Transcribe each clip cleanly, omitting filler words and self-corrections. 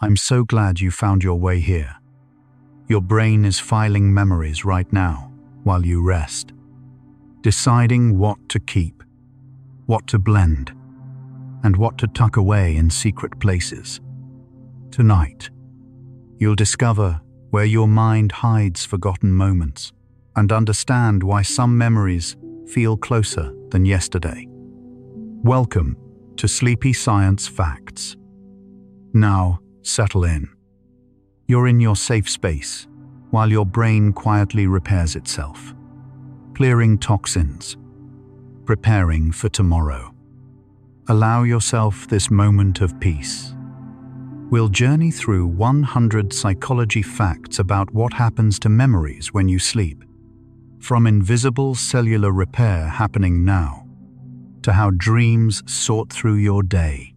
I'm so glad you found your way here. Your brain is filing memories right now while you rest, deciding what to keep, what to blend, and what to tuck away in secret places. Tonight, you'll discover where your mind hides forgotten moments and understand why some memories feel closer than yesterday. Welcome to Sleepy Science Facts. Now, settle in. You're in your safe space while your brain quietly repairs itself, clearing toxins, preparing for tomorrow. Allow yourself this moment of peace. We'll journey through 100 psychology facts about what happens to memories when you sleep, from invisible cellular repair happening now, to how dreams sort through your day,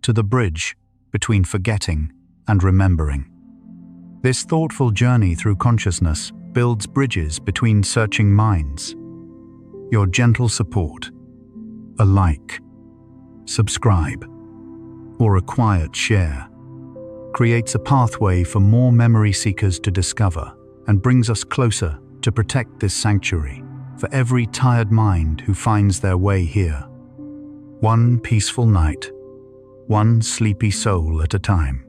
to the bridge between forgetting and remembering. This thoughtful journey through consciousness builds bridges between searching minds. Your gentle support, a like, subscribe, or a quiet share, creates a pathway for more memory seekers to discover and brings us closer to protect this sanctuary for every tired mind who finds their way here. One peaceful night, one sleepy soul at a time.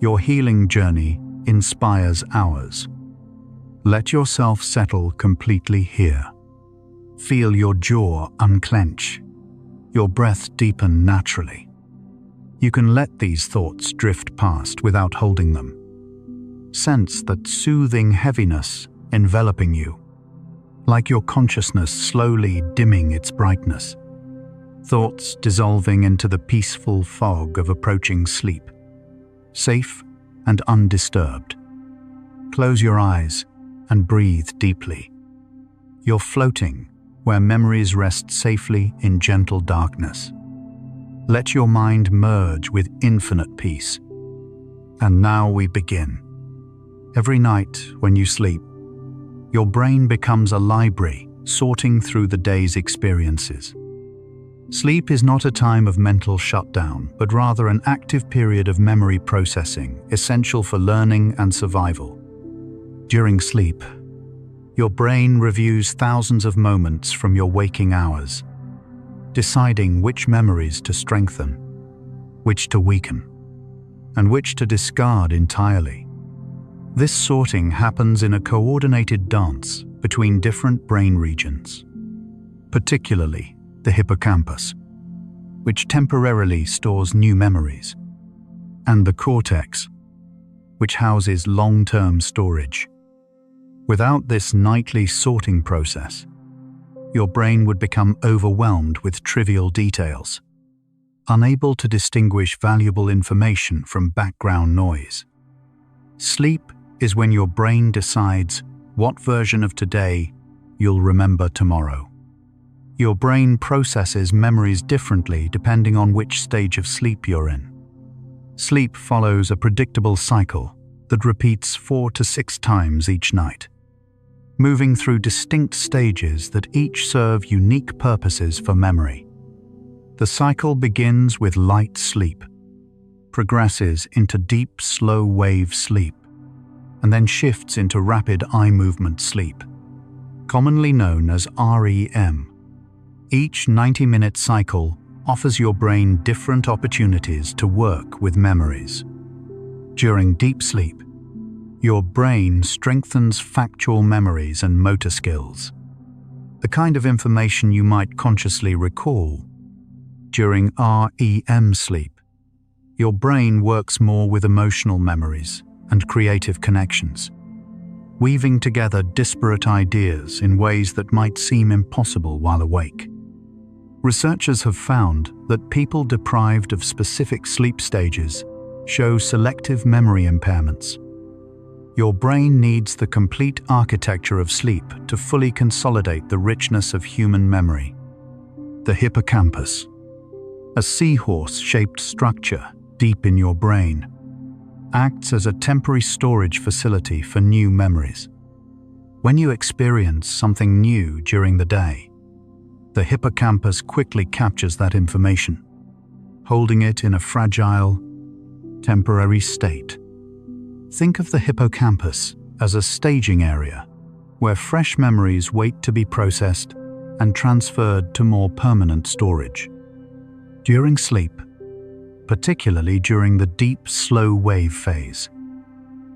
Your healing journey inspires ours. Let yourself settle completely here. Feel your jaw unclench, your breath deepen naturally. You can let these thoughts drift past without holding them. Sense that soothing heaviness enveloping you, like your consciousness slowly dimming its brightness. Thoughts dissolving into the peaceful fog of approaching sleep, safe and undisturbed. Close your eyes and breathe deeply. You're floating where memories rest safely in gentle darkness. Let your mind merge with infinite peace. And now we begin. Every night when you sleep, your brain becomes a library sorting through the day's experiences. Sleep is not a time of mental shutdown, but rather an active period of memory processing, essential for learning and survival. During sleep, your brain reviews thousands of moments from your waking hours, deciding which memories to strengthen, which to weaken, and which to discard entirely. This sorting happens in a coordinated dance between different brain regions, particularly the hippocampus, which temporarily stores new memories, and the cortex, which houses long-term storage. Without this nightly sorting process, your brain would become overwhelmed with trivial details, unable to distinguish valuable information from background noise. Sleep is when your brain decides what version of today you'll remember tomorrow. Your brain processes memories differently depending on which stage of sleep you're in. Sleep follows a predictable cycle that repeats 4 to 6 times each night, moving through distinct stages that each serve unique purposes for memory. The cycle begins with light sleep, progresses into deep, slow-wave sleep, and then shifts into rapid eye movement sleep, commonly known as REM. Each 90-minute cycle offers your brain different opportunities to work with memories. During deep sleep, your brain strengthens factual memories and motor skills, the kind of information you might consciously recall. During REM sleep, your brain works more with emotional memories and creative connections, weaving together disparate ideas in ways that might seem impossible while awake. Researchers have found that people deprived of specific sleep stages show selective memory impairments. Your brain needs the complete architecture of sleep to fully consolidate the richness of human memory. The hippocampus, a seahorse-shaped structure deep in your brain, acts as a temporary storage facility for new memories. When you experience something new during the day, the hippocampus quickly captures that information, holding it in a fragile, temporary state. Think of the hippocampus as a staging area where fresh memories wait to be processed and transferred to more permanent storage. During sleep, particularly during the deep, slow wave phase,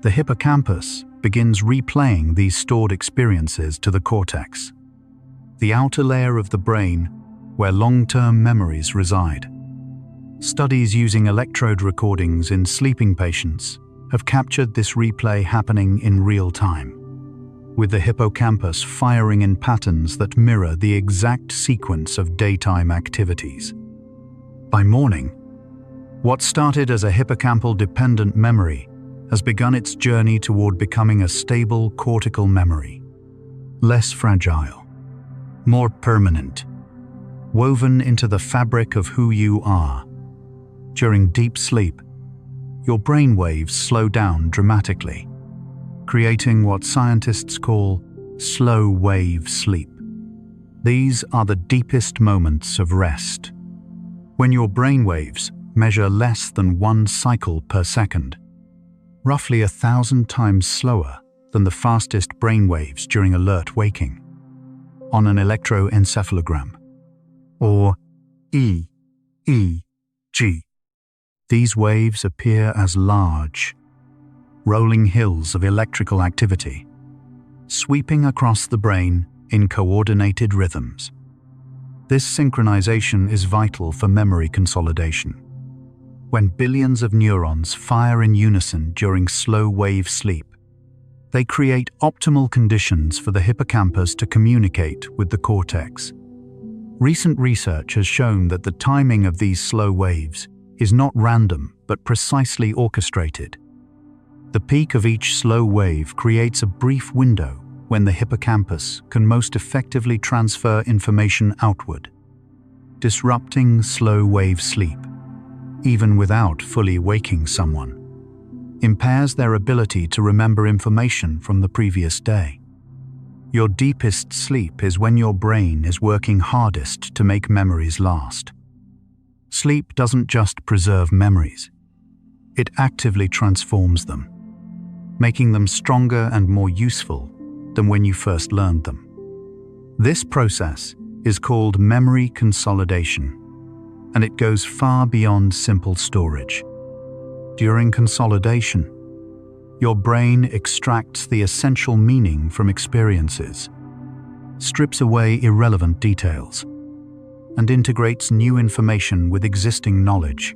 the hippocampus begins replaying these stored experiences to the cortex, the outer layer of the brain where long-term memories reside. Studies using electrode recordings in sleeping patients have captured this replay happening in real time, with the hippocampus firing in patterns that mirror the exact sequence of daytime activities. By morning, what started as a hippocampal-dependent memory has begun its journey toward becoming a stable cortical memory, less fragile, more permanent, woven into the fabric of who you are. During deep sleep, your brain waves slow down dramatically, creating what scientists call slow wave sleep. These are the deepest moments of rest, when your brain waves measure less than 1 cycle per second, roughly 1,000 times slower than the fastest brain waves during alert waking, on an electroencephalogram, or EEG. These waves appear as large, rolling hills of electrical activity, sweeping across the brain in coordinated rhythms. This synchronization is vital for memory consolidation. When billions of neurons fire in unison during slow-wave sleep, they create optimal conditions for the hippocampus to communicate with the cortex. Recent research has shown that the timing of these slow waves is not random but precisely orchestrated. The peak of each slow wave creates a brief window when the hippocampus can most effectively transfer information outward, disrupting slow wave sleep, even without fully waking someone, impairs their ability to remember information from the previous day. Your deepest sleep is when your brain is working hardest to make memories last. Sleep doesn't just preserve memories, it actively transforms them, making them stronger and more useful than when you first learned them. This process is called memory consolidation, and it goes far beyond simple storage. During consolidation, your brain extracts the essential meaning from experiences, strips away irrelevant details, and integrates new information with existing knowledge.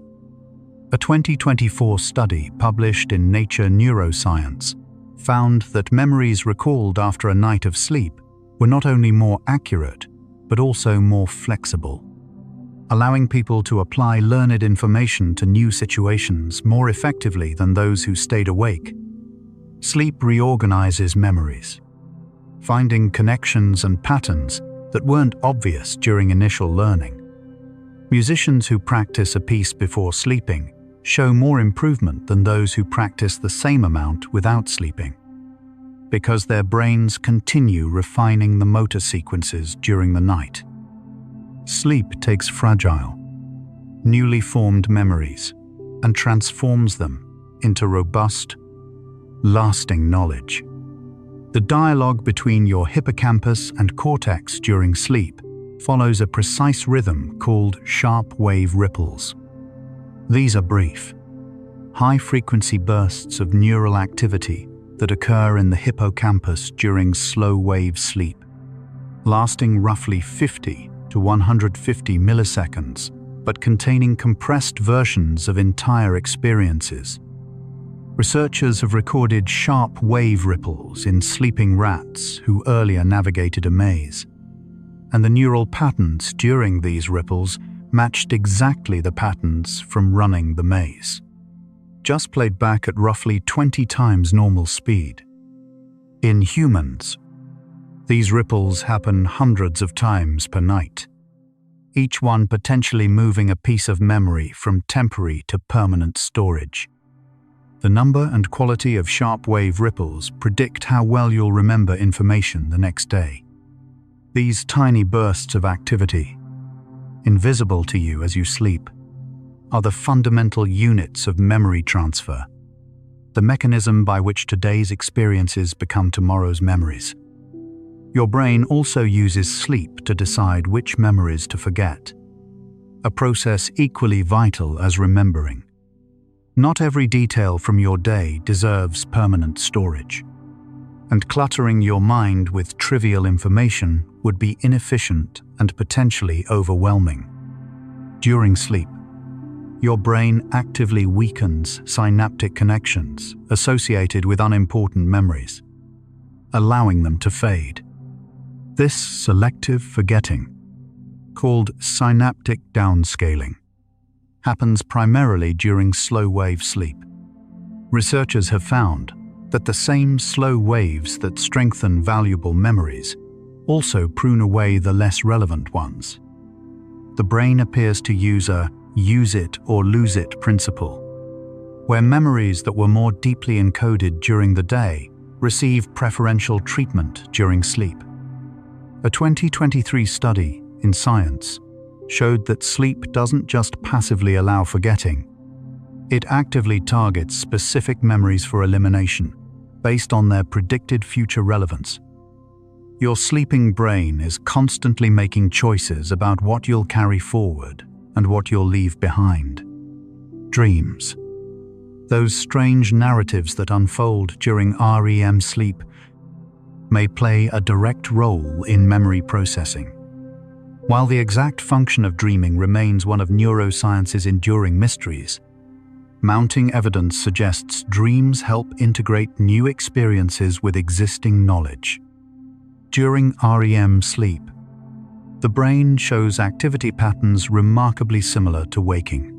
A 2024 study published in Nature Neuroscience found that memories recalled after a night of sleep were not only more accurate, but also more flexible, allowing people to apply learned information to new situations more effectively than those who stayed awake. Sleep reorganizes memories, finding connections and patterns that weren't obvious during initial learning. Musicians who practice a piece before sleeping show more improvement than those who practice the same amount without sleeping, because their brains continue refining the motor sequences during the night. Sleep takes fragile, newly formed memories and transforms them into robust, lasting knowledge. The dialogue between your hippocampus and cortex during sleep follows a precise rhythm called sharp wave ripples. These are brief, high-frequency bursts of neural activity that occur in the hippocampus during slow-wave sleep, lasting roughly 50 to 150 milliseconds, but containing compressed versions of entire experiences. Researchers have recorded sharp wave ripples in sleeping rats who earlier navigated a maze, and the neural patterns during these ripples matched exactly the patterns from running the maze, just played back at roughly 20 times normal speed. In humans, these ripples happen hundreds of times per night, each one potentially moving a piece of memory from temporary to permanent storage. The number and quality of sharp wave ripples predict how well you'll remember information the next day. These tiny bursts of activity, invisible to you as you sleep, are the fundamental units of memory transfer, the mechanism by which today's experiences become tomorrow's memories. Your brain also uses sleep to decide which memories to forget, a process equally vital as remembering. Not every detail from your day deserves permanent storage, and cluttering your mind with trivial information would be inefficient and potentially overwhelming. During sleep, your brain actively weakens synaptic connections associated with unimportant memories, allowing them to fade. This selective forgetting, called synaptic downscaling, happens primarily during slow-wave sleep. Researchers have found that the same slow waves that strengthen valuable memories also prune away the less relevant ones. The brain appears to use a use it or lose it principle, where memories that were more deeply encoded during the day receive preferential treatment during sleep. A 2023 study in Science showed that sleep doesn't just passively allow forgetting, it actively targets specific memories for elimination based on their predicted future relevance. Your sleeping brain is constantly making choices about what you'll carry forward and what you'll leave behind. Dreams, those strange narratives that unfold during REM sleep, may play a direct role in memory processing. While the exact function of dreaming remains one of neuroscience's enduring mysteries, mounting evidence suggests dreams help integrate new experiences with existing knowledge. During REM sleep, the brain shows activity patterns remarkably similar to waking.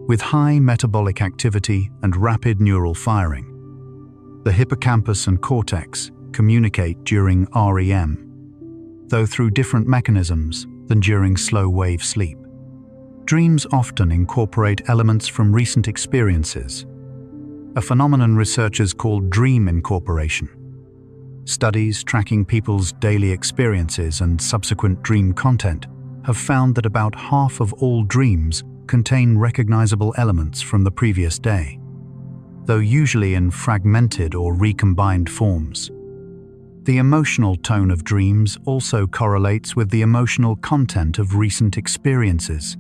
With high metabolic activity and rapid neural firing, the hippocampus and cortex communicate during REM, though through different mechanisms than during slow-wave sleep. Dreams often incorporate elements from recent experiences, a phenomenon researchers call dream incorporation. Studies tracking people's daily experiences and subsequent dream content have found that about half of all dreams contain recognizable elements from the previous day, though usually in fragmented or recombined forms. The emotional tone of dreams also correlates with the emotional content of recent experiences.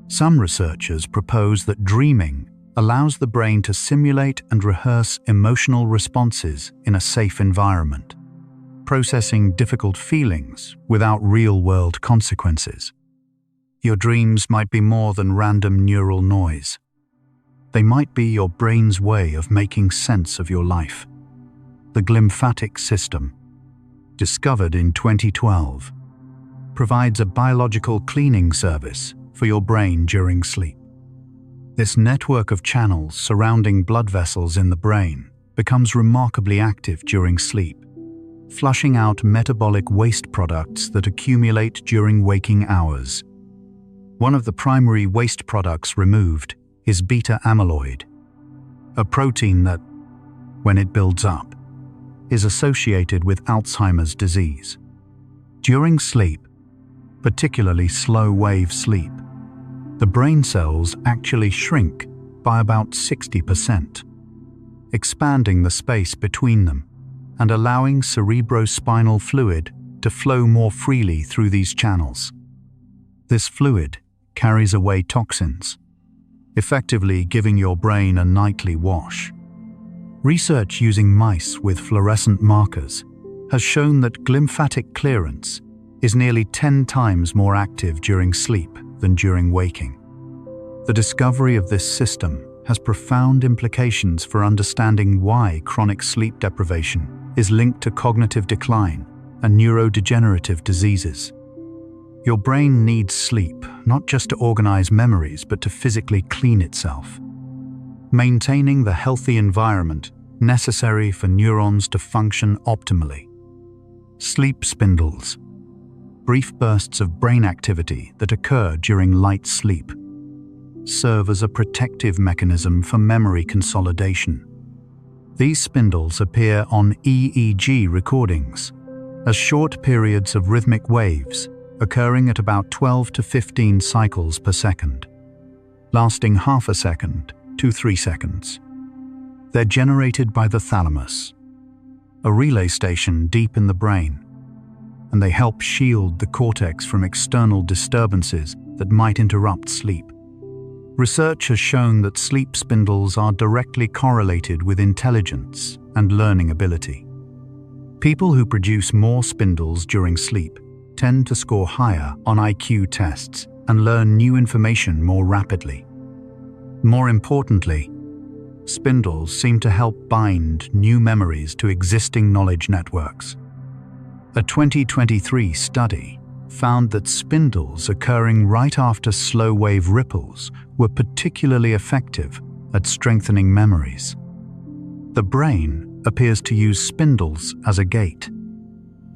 Some researchers propose that dreaming allows the brain to simulate and rehearse emotional responses in a safe environment, processing difficult feelings without real-world consequences. Your dreams might be more than random neural noise. They might be your brain's way of making sense of your life. The glymphatic system, discovered in 2012, provides a biological cleaning service for your brain during sleep. This network of channels surrounding blood vessels in the brain becomes remarkably active during sleep, flushing out metabolic waste products that accumulate during waking hours. One of the primary waste products removed is beta amyloid, a protein that, when it builds up, is associated with Alzheimer's disease. During sleep, particularly slow-wave sleep, the brain cells actually shrink by about 60%, expanding the space between them and allowing cerebrospinal fluid to flow more freely through these channels. This fluid carries away toxins, effectively giving your brain a nightly wash. Research using mice with fluorescent markers has shown that glymphatic clearance is nearly 10 times more active during sleep than during waking. The discovery of this system has profound implications for understanding why chronic sleep deprivation is linked to cognitive decline and neurodegenerative diseases. Your brain needs sleep not just to organize memories but to physically clean itself, maintaining the healthy environment necessary for neurons to function optimally. Sleep spindles, brief bursts of brain activity that occur during light sleep, serve as a protective mechanism for memory consolidation. These spindles appear on EEG recordings as short periods of rhythmic waves occurring at about 12 to 15 cycles per second. lasting half a second to 3 seconds. They're generated by the thalamus, a relay station deep in the brain, and they help shield the cortex from external disturbances that might interrupt sleep. Research has shown that sleep spindles are directly correlated with intelligence and learning ability. People who produce more spindles during sleep tend to score higher on IQ tests and learn new information more rapidly. More importantly, spindles seem to help bind new memories to existing knowledge networks. A 2023 study found that spindles occurring right after slow-wave ripples were particularly effective at strengthening memories. The brain appears to use spindles as a gate,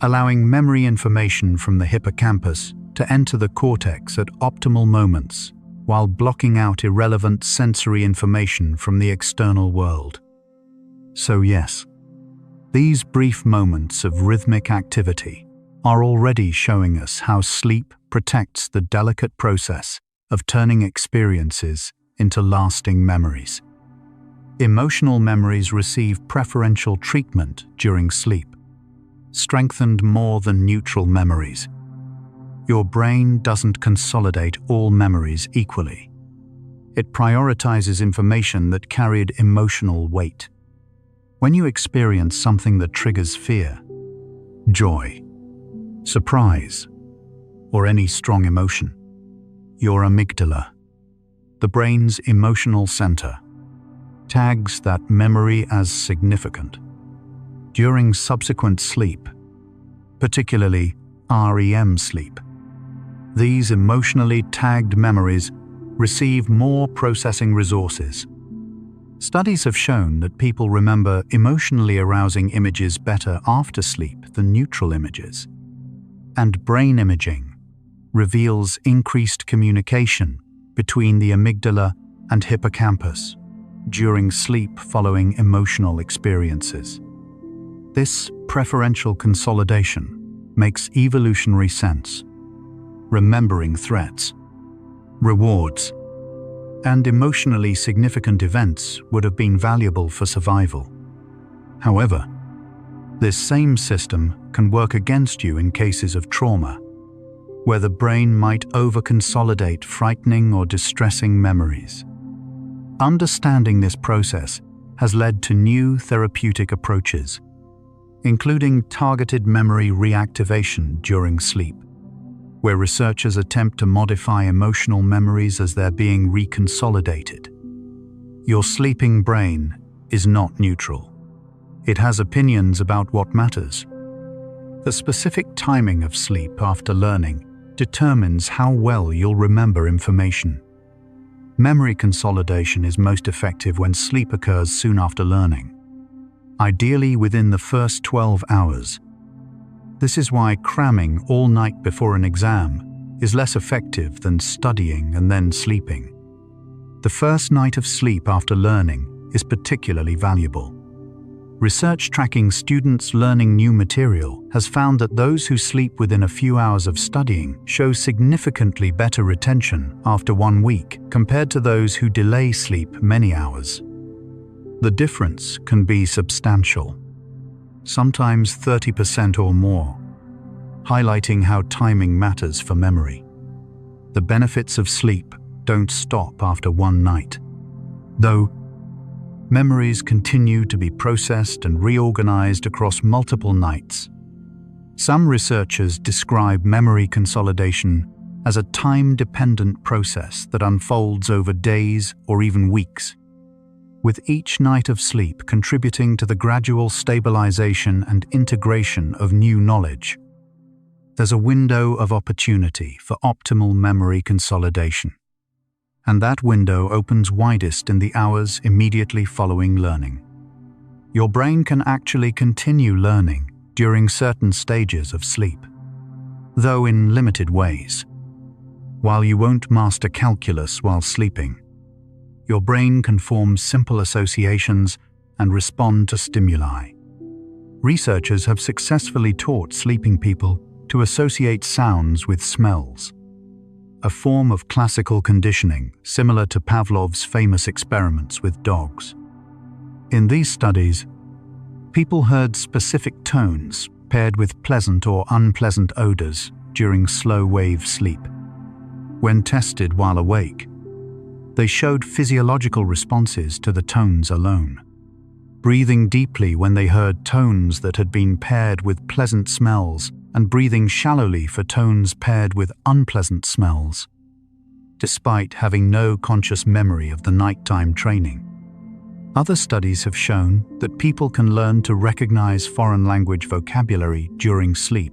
allowing memory information from the hippocampus to enter the cortex at optimal moments while blocking out irrelevant sensory information from the external world. So yes, these brief moments of rhythmic activity are already showing us how sleep protects the delicate process of turning experiences into lasting memories. Emotional memories receive preferential treatment during sleep, strengthened more than neutral memories. Your brain doesn't consolidate all memories equally. It prioritizes information that carried emotional weight. When you experience something that triggers fear, joy, surprise, or any strong emotion, your amygdala, the brain's emotional center, tags that memory as significant. During subsequent sleep, particularly REM sleep, these emotionally tagged memories receive more processing resources. Studies have shown that people remember emotionally arousing images better after sleep than neutral images. And brain imaging reveals increased communication between the amygdala and hippocampus during sleep following emotional experiences. This preferential consolidation makes evolutionary sense. Remembering threats, rewards, and emotionally significant events would have been valuable for survival. However, this same system can work against you in cases of trauma, where the brain might over-consolidate frightening or distressing memories. Understanding this process has led to new therapeutic approaches, including targeted memory reactivation during sleep, where researchers attempt to modify emotional memories as they're being reconsolidated. Your sleeping brain is not neutral. It has opinions about what matters. The specific timing of sleep after learning determines how well you'll remember information. Memory consolidation is most effective when sleep occurs soon after learning, ideally within the first 12 hours. This is why cramming all night before an exam is less effective than studying and then sleeping. The first night of sleep after learning is particularly valuable. Research tracking students learning new material has found that those who sleep within a few hours of studying show significantly better retention after 1 week compared to those who delay sleep many hours. The difference can be substantial, sometimes 30% or more, highlighting how timing matters for memory. The benefits of sleep don't stop after one night, though memories continue to be processed and reorganized across multiple nights. Some researchers describe memory consolidation as a time-dependent process that unfolds over days or even weeks, with each night of sleep contributing to the gradual stabilization and integration of new knowledge. There's a window of opportunity for optimal memory consolidation, and that window opens widest in the hours immediately following learning. Your brain can actually continue learning during certain stages of sleep, though in limited ways. While you won't master calculus while sleeping, your brain can form simple associations and respond to stimuli. Researchers have successfully taught sleeping people to associate sounds with smells. a form of classical conditioning similar to Pavlov's famous experiments with dogs. In these studies, people heard specific tones paired with pleasant or unpleasant odors during slow-wave sleep. When tested while awake, they showed physiological responses to the tones alone. Breathing deeply when they heard tones that had been paired with pleasant smells, and breathing shallowly for tones paired with unpleasant smells, despite having no conscious memory of the nighttime training. Other studies have shown that people can learn to recognize foreign language vocabulary during sleep,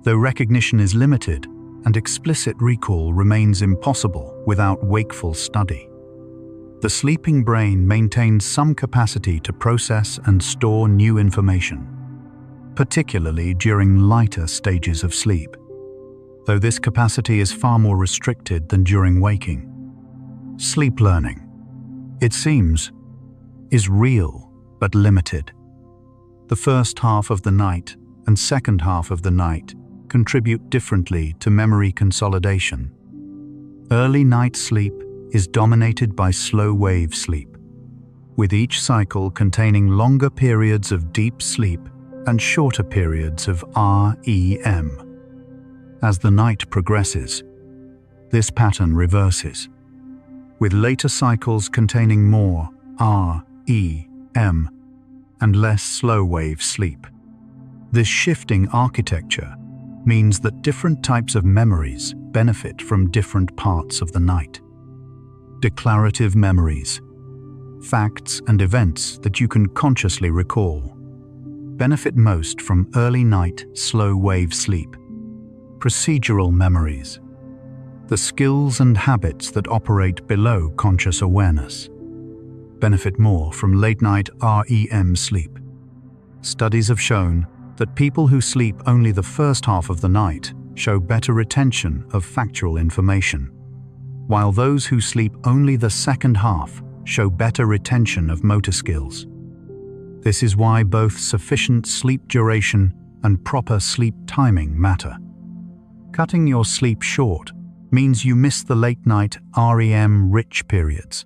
though recognition is limited and explicit recall remains impossible without wakeful study. The sleeping brain maintains some capacity to process and store new information, particularly during lighter stages of sleep, though this capacity is far more restricted than during waking. Sleep learning, it seems, is real but limited. The first half of the night and second half of the night contribute differently to memory consolidation. Early night sleep is dominated by slow-wave sleep, with each cycle containing longer periods of deep sleep and shorter periods of REM. As the night progresses, this pattern reverses, with later cycles containing more REM and less slow-wave sleep. This shifting architecture means that different types of memories benefit from different parts of the night. Declarative memories, facts and events that you can consciously recall, benefit most from early night slow-wave sleep. Procedural memories, the skills and habits that operate below conscious awareness, benefit more from late-night REM sleep. Studies have shown that people who sleep only the first half of the night show better retention of factual information, while those who sleep only the second half show better retention of motor skills. This is why both sufficient sleep duration and proper sleep timing matter. Cutting your sleep short means you miss the late-night REM-rich periods,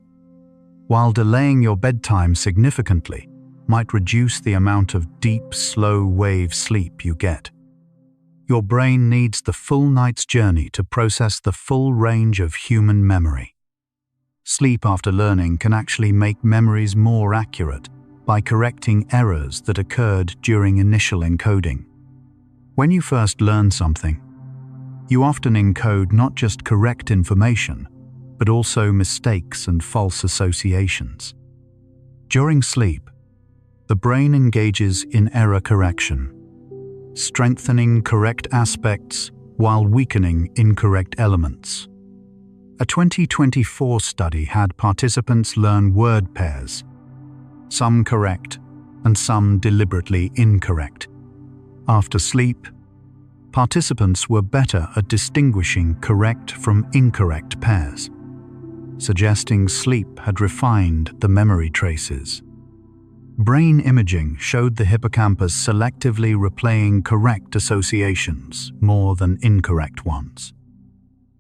while delaying your bedtime significantly might reduce the amount of deep, slow-wave sleep you get. Your brain needs the full night's journey to process the full range of human memory. Sleep after learning can actually make memories more accurate by correcting errors that occurred during initial encoding. When you first learn something, you often encode not just correct information, but also mistakes and false associations. During sleep, the brain engages in error correction, strengthening correct aspects while weakening incorrect elements. A 2024 study had participants learn word pairs, some correct and some deliberately incorrect. After sleep, participants were better at distinguishing correct from incorrect pairs, suggesting sleep had refined the memory traces. Brain imaging showed the hippocampus selectively replaying correct associations more than incorrect ones.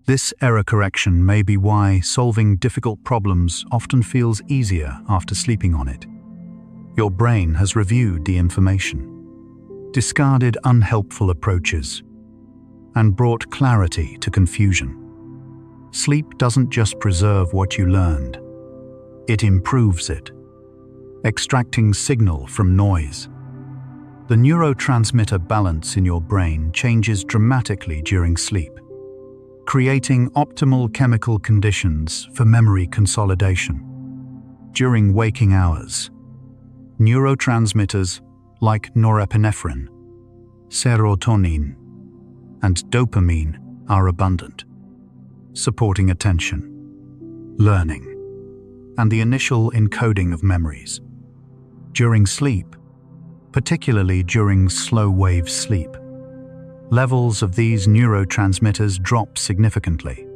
This error correction may be why solving difficult problems often feels easier after sleeping on it. Your brain has reviewed the information, discarded unhelpful approaches, and brought clarity to confusion. Sleep doesn't just preserve what you learned, it improves it, extracting signal from noise. The neurotransmitter balance in your brain changes dramatically during sleep, creating optimal chemical conditions for memory consolidation. During waking hours, neurotransmitters like norepinephrine, serotonin, and dopamine are abundant, supporting attention, learning, and the initial encoding of memories. During sleep, particularly during slow-wave sleep, levels of these neurotransmitters drop significantly.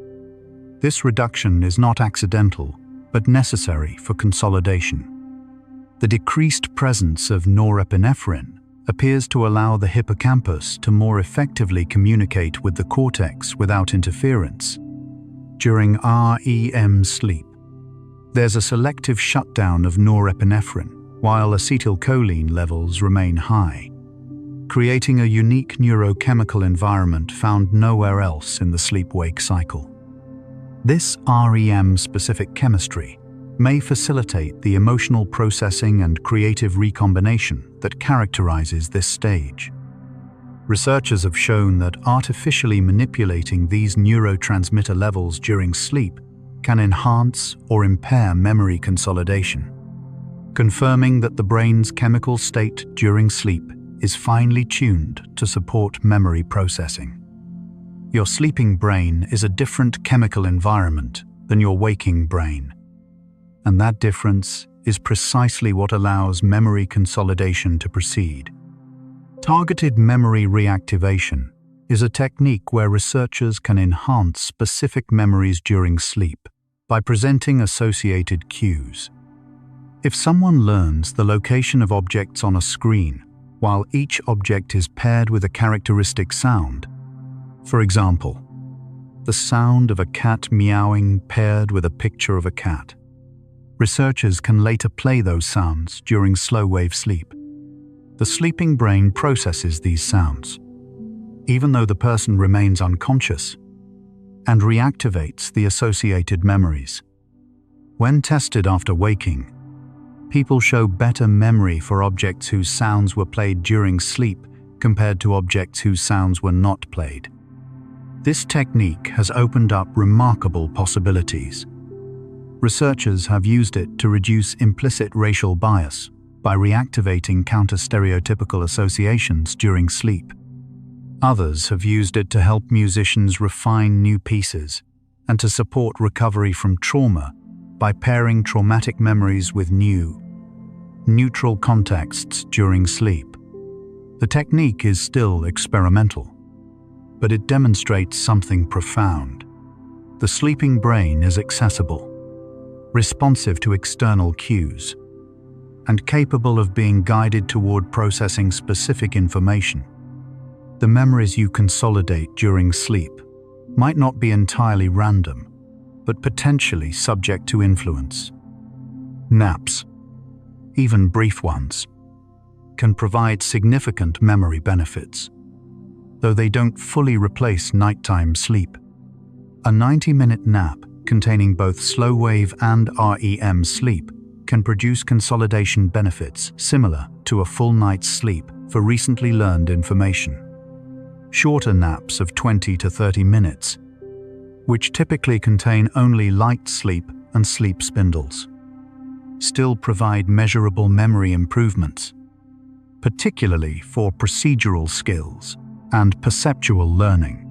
This reduction is not accidental, but necessary for consolidation. The decreased presence of norepinephrine appears to allow the hippocampus to more effectively communicate with the cortex without interference, During REM sleep, there's a selective shutdown of norepinephrine while acetylcholine levels remain high, creating a unique neurochemical environment found nowhere else in the sleep-wake cycle. This REM-specific chemistry may facilitate the emotional processing and creative recombination that characterizes this stage. Researchers have shown that artificially manipulating these neurotransmitter levels during sleep can enhance or impair memory consolidation, confirming that the brain's chemical state during sleep is finely tuned to support memory processing. Your sleeping brain is a different chemical environment than your waking brain, and that difference is precisely what allows memory consolidation to proceed. Targeted memory reactivation is a technique where researchers can enhance specific memories during sleep by presenting associated cues. If someone learns the location of objects on a screen, while each object is paired with a characteristic sound, for example, the sound of a cat meowing paired with a picture of a cat, researchers can later play those sounds during slow-wave sleep. The sleeping brain processes these sounds, even though the person remains unconscious, and reactivates the associated memories. When tested after waking, people show better memory for objects whose sounds were played during sleep compared to objects whose sounds were not played. This technique has opened up remarkable possibilities. Researchers have used it to reduce implicit racial bias by reactivating counter-stereotypical associations during sleep. Others have used it to help musicians refine new pieces and to support recovery from trauma by pairing traumatic memories with new, neutral contexts during sleep. The technique is still experimental, but it demonstrates something profound. The sleeping brain is accessible, responsive to external cues, and capable of being guided toward processing specific information. The memories you consolidate during sleep might not be entirely random, but potentially subject to influence. Naps, even brief ones, can provide significant memory benefits, though they don't fully replace nighttime sleep. A 90-minute nap containing both slow-wave and REM sleep can produce consolidation benefits similar to a full night's sleep for recently learned information. Shorter naps of 20 to 30 minutes, which typically contain only light sleep and sleep spindles, still provide measurable memory improvements, particularly for procedural skills and perceptual learning.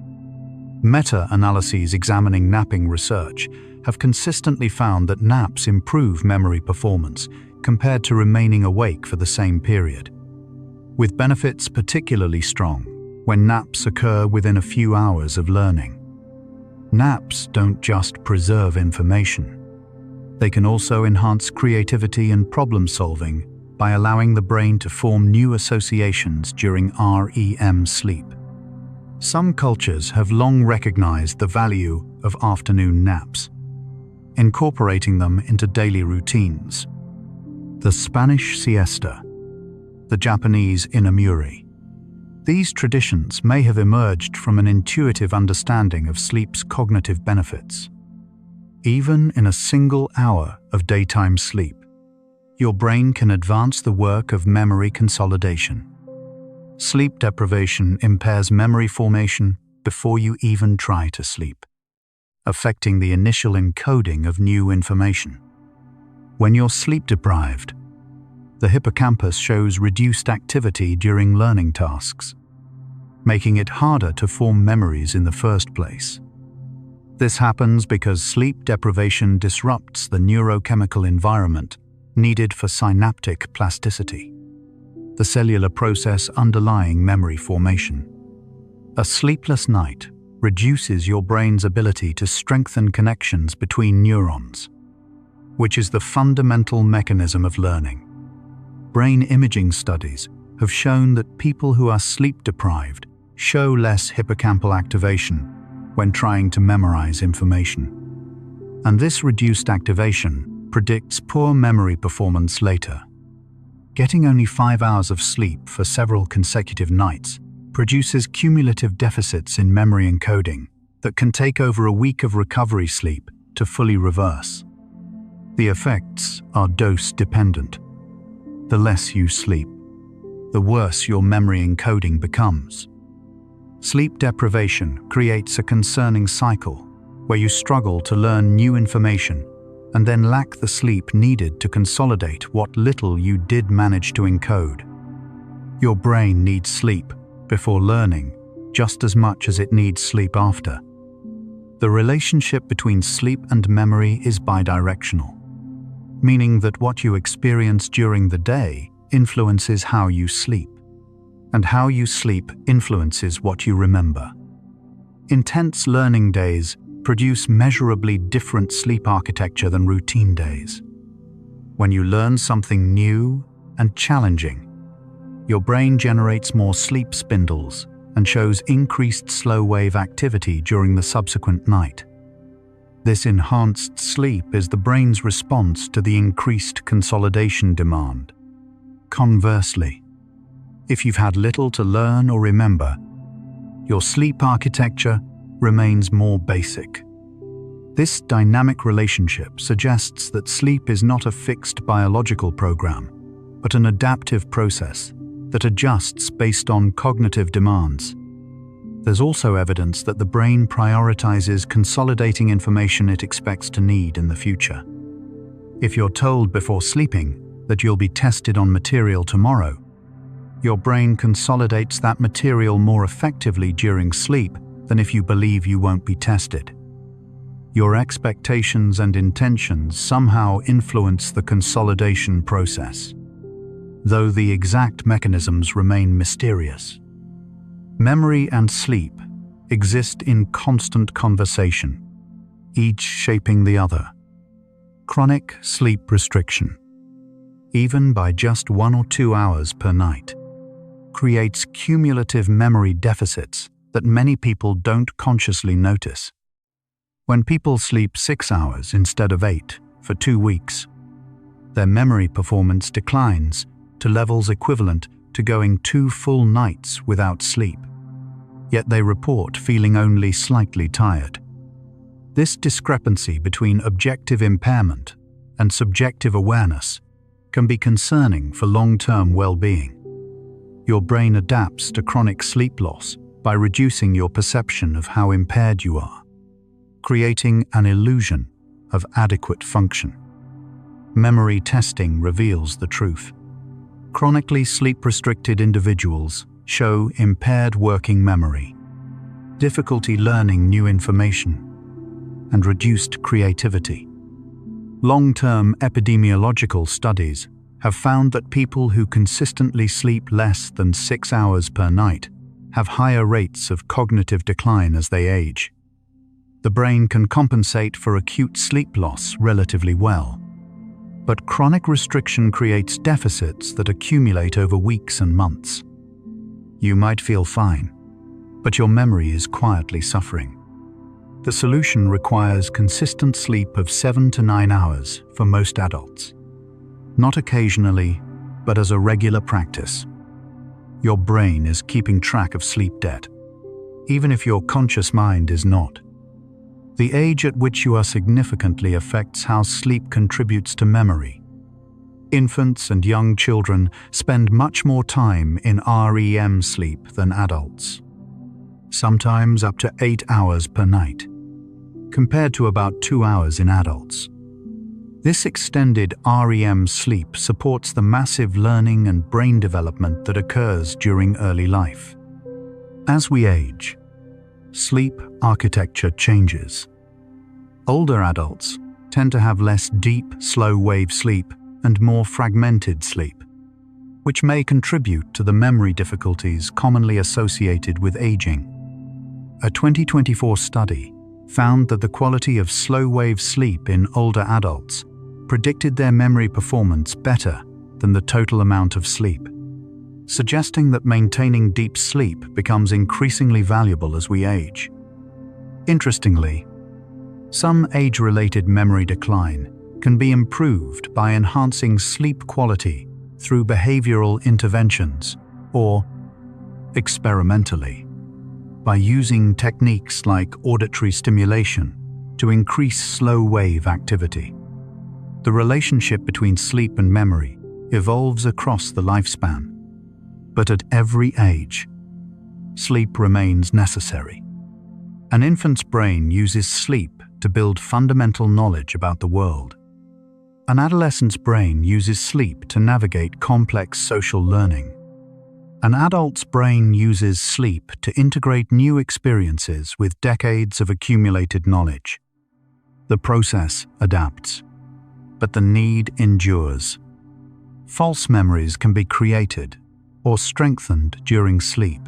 Meta-analyses examining napping research have consistently found that naps improve memory performance compared to remaining awake for the same period, with benefits particularly strong when naps occur within a few hours of learning. Naps don't just preserve information. They can also enhance creativity and problem-solving by allowing the brain to form new associations during REM sleep. Some cultures have long recognized the value of afternoon naps, incorporating them into daily routines. The Spanish siesta, the Japanese inamuri. These traditions may have emerged from an intuitive understanding of sleep's cognitive benefits. Even in a single hour of daytime sleep, your brain can advance the work of memory consolidation. Sleep deprivation impairs memory formation before you even try to sleep, affecting the initial encoding of new information. When you're sleep deprived, the hippocampus shows reduced activity during learning tasks, making it harder to form memories in the first place. This happens because sleep deprivation disrupts the neurochemical environment needed for synaptic plasticity, the cellular process underlying memory formation. A sleepless night reduces your brain's ability to strengthen connections between neurons, which is the fundamental mechanism of learning. Brain imaging studies have shown that people who are sleep-deprived show less hippocampal activation when trying to memorize information. and this reduced activation predicts poor memory performance later. Getting only 5 hours of sleep for several consecutive nights produces cumulative deficits in memory encoding that can take over a week of recovery sleep to fully reverse. The effects are dose-dependent. The less you sleep, the worse your memory encoding becomes. Sleep deprivation creates a concerning cycle where you struggle to learn new information and then lack the sleep needed to consolidate what little you did manage to encode. Your brain needs sleep before learning just as much as it needs sleep after. The relationship between sleep and memory is bidirectional, meaning that what you experience during the day influences how you sleep, and how you sleep influences what you remember. Intense learning days produce measurably different sleep architecture than routine days. When you learn something new and challenging, your brain generates more sleep spindles and shows increased slow-wave activity during the subsequent night. This enhanced sleep is the brain's response to the increased consolidation demand. Conversely, if you've had little to learn or remember, your sleep architecture remains more basic. This dynamic relationship suggests that sleep is not a fixed biological program, but an adaptive process that adjusts based on cognitive demands. There's also evidence that the brain prioritizes consolidating information it expects to need in the future. If you're told before sleeping that you'll be tested on material tomorrow, your brain consolidates that material more effectively during sleep than if you believe you won't be tested. Your expectations and intentions somehow influence the consolidation process, though the exact mechanisms remain mysterious. Memory and sleep exist in constant conversation, each shaping the other. Chronic sleep restriction, even by just 1 or 2 hours per night, creates cumulative memory deficits that many people don't consciously notice. When people sleep 6 hours instead of 8 for 2 weeks, their memory performance declines to levels equivalent to going 2 full nights without sleep. Yet they report feeling only slightly tired. This discrepancy between objective impairment and subjective awareness can be concerning for long-term well-being. Your brain adapts to chronic sleep loss by reducing your perception of how impaired you are, creating an illusion of adequate function. Memory testing reveals the truth. Chronically sleep-restricted individuals show impaired working memory, difficulty learning new information, and reduced creativity. Long-term epidemiological studies have found that people who consistently sleep less than 6 hours per night have higher rates of cognitive decline as they age. The brain can compensate for acute sleep loss relatively well, but chronic restriction creates deficits that accumulate over weeks and months. You might feel fine, but your memory is quietly suffering. The solution requires consistent sleep of 7 to 9 hours for most adults. Not occasionally, but as a regular practice. Your brain is keeping track of sleep debt, even if your conscious mind is not. The age at which you are significantly affects how sleep contributes to memory. Infants and young children spend much more time in REM sleep than adults, sometimes up to 8 hours per night, compared to about 2 hours in adults. This extended REM sleep supports the massive learning and brain development that occurs during early life. As we age, sleep architecture changes. Older adults tend to have less deep, slow-wave sleep and more fragmented sleep, which may contribute to the memory difficulties commonly associated with aging. A 2024 study found that the quality of slow-wave sleep in older adults predicted their memory performance better than the total amount of sleep, suggesting that maintaining deep sleep becomes increasingly valuable as we age. Interestingly, Some age-related memory decline can be improved by enhancing sleep quality through behavioral interventions or, experimentally, by using techniques like auditory stimulation to increase slow-wave activity. The relationship between sleep and memory evolves across the lifespan, but at every age, sleep remains necessary. An infant's brain uses sleep to build fundamental knowledge about the world. An adolescent's brain uses sleep to navigate complex social learning. An adult's brain uses sleep to integrate new experiences with decades of accumulated knowledge. The process adapts, but the need endures. False memories can be created or strengthened during sleep,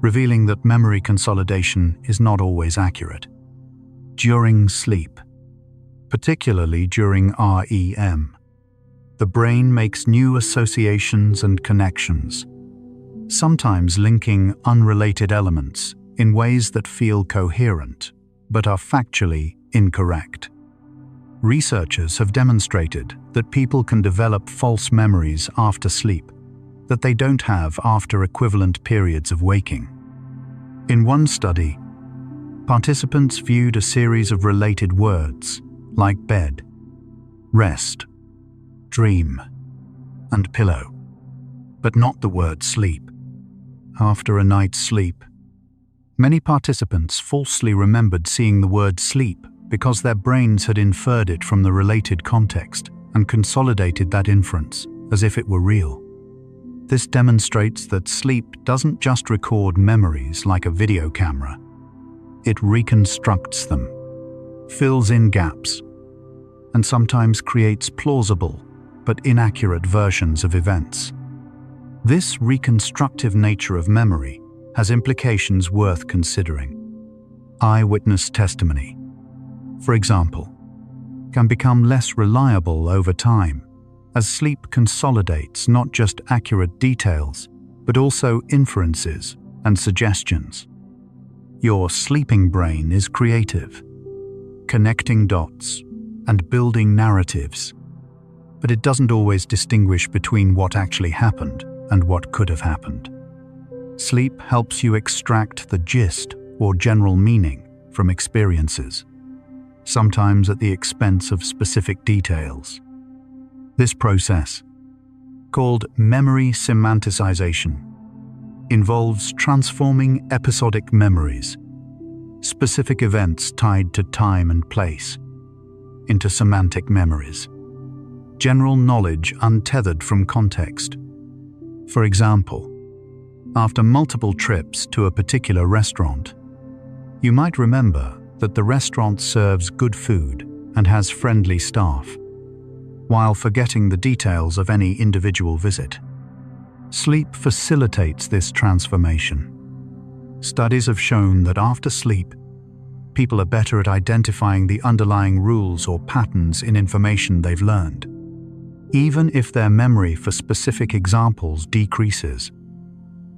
revealing that memory consolidation is not always accurate. During sleep, particularly during REM, the brain makes new associations and connections, sometimes linking unrelated elements in ways that feel coherent but are factually incorrect. Researchers have demonstrated that people can develop false memories after sleep that they don't have after equivalent periods of waking. In one study, participants viewed a series of related words like bed, rest, dream, and pillow, but not the word sleep. After a night's sleep, many participants falsely remembered seeing the word sleep because their brains had inferred it from the related context and consolidated that inference as if it were real. This demonstrates that sleep doesn't just record memories like a video camera. It reconstructs them, fills in gaps, and sometimes creates plausible but inaccurate versions of events. This reconstructive nature of memory has implications worth considering. Eyewitness testimony, for example, can become less reliable over time as sleep consolidates not just accurate details, but also inferences and suggestions. Your sleeping brain is creative, connecting dots and building narratives, but it doesn't always distinguish between what actually happened and what could have happened. Sleep helps you extract the gist or general meaning from experiences, sometimes at the expense of specific details. This process, called memory semanticization, involves transforming episodic memories, specific events tied to time and place, into semantic memories, general knowledge untethered from context. For example, after multiple trips to a particular restaurant, you might remember that the restaurant serves good food and has friendly staff, while forgetting the details of any individual visit. Sleep facilitates this transformation. Studies have shown that after sleep, people are better at identifying the underlying rules or patterns in information they've learned, even if their memory for specific examples decreases.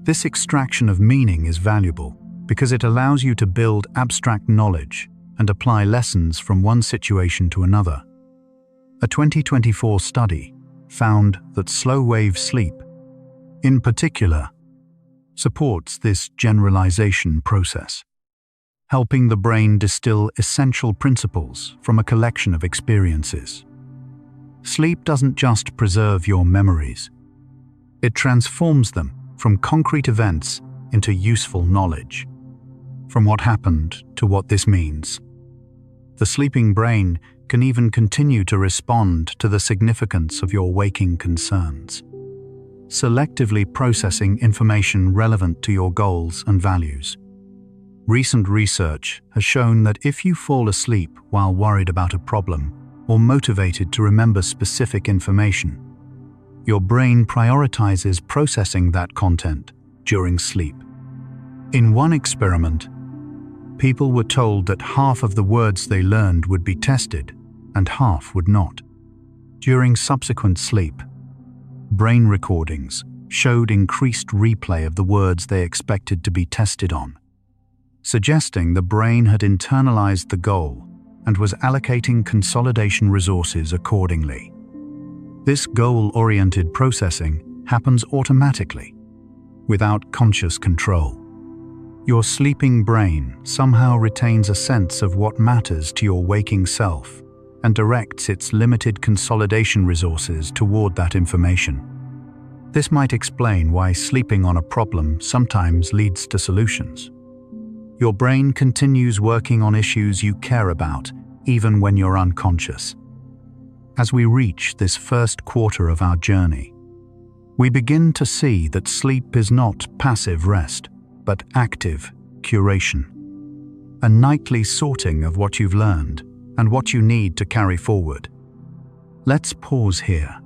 This extraction of meaning is valuable because it allows you to build abstract knowledge and apply lessons from one situation to another. A 2024 study found that slow-wave sleep, in particular, supports this generalization process, helping the brain distill essential principles from a collection of experiences. Sleep doesn't just preserve your memories. It transforms them from concrete events into useful knowledge. From what happened to what this means. The sleeping brain can even continue to respond to the significance of your waking concerns, selectively processing information relevant to your goals and values. Recent research has shown that if you fall asleep while worried about a problem or motivated to remember specific information, your brain prioritizes processing that content during sleep. In one experiment, people were told that half of the words they learned would be tested and half would not. During subsequent sleep, brain recordings showed increased replay of the words they expected to be tested on, suggesting the brain had internalized the goal and was allocating consolidation resources accordingly. This goal-oriented processing happens automatically, without conscious control. Your sleeping brain somehow retains a sense of what matters to your waking self and directs its limited consolidation resources toward that information. This might explain why sleeping on a problem sometimes leads to solutions. Your brain continues working on issues you care about, even when you're unconscious. As we reach this first quarter of our journey, we begin to see that sleep is not passive rest, but active curation. A nightly sorting of what you've learned and what you need to carry forward. Let's pause here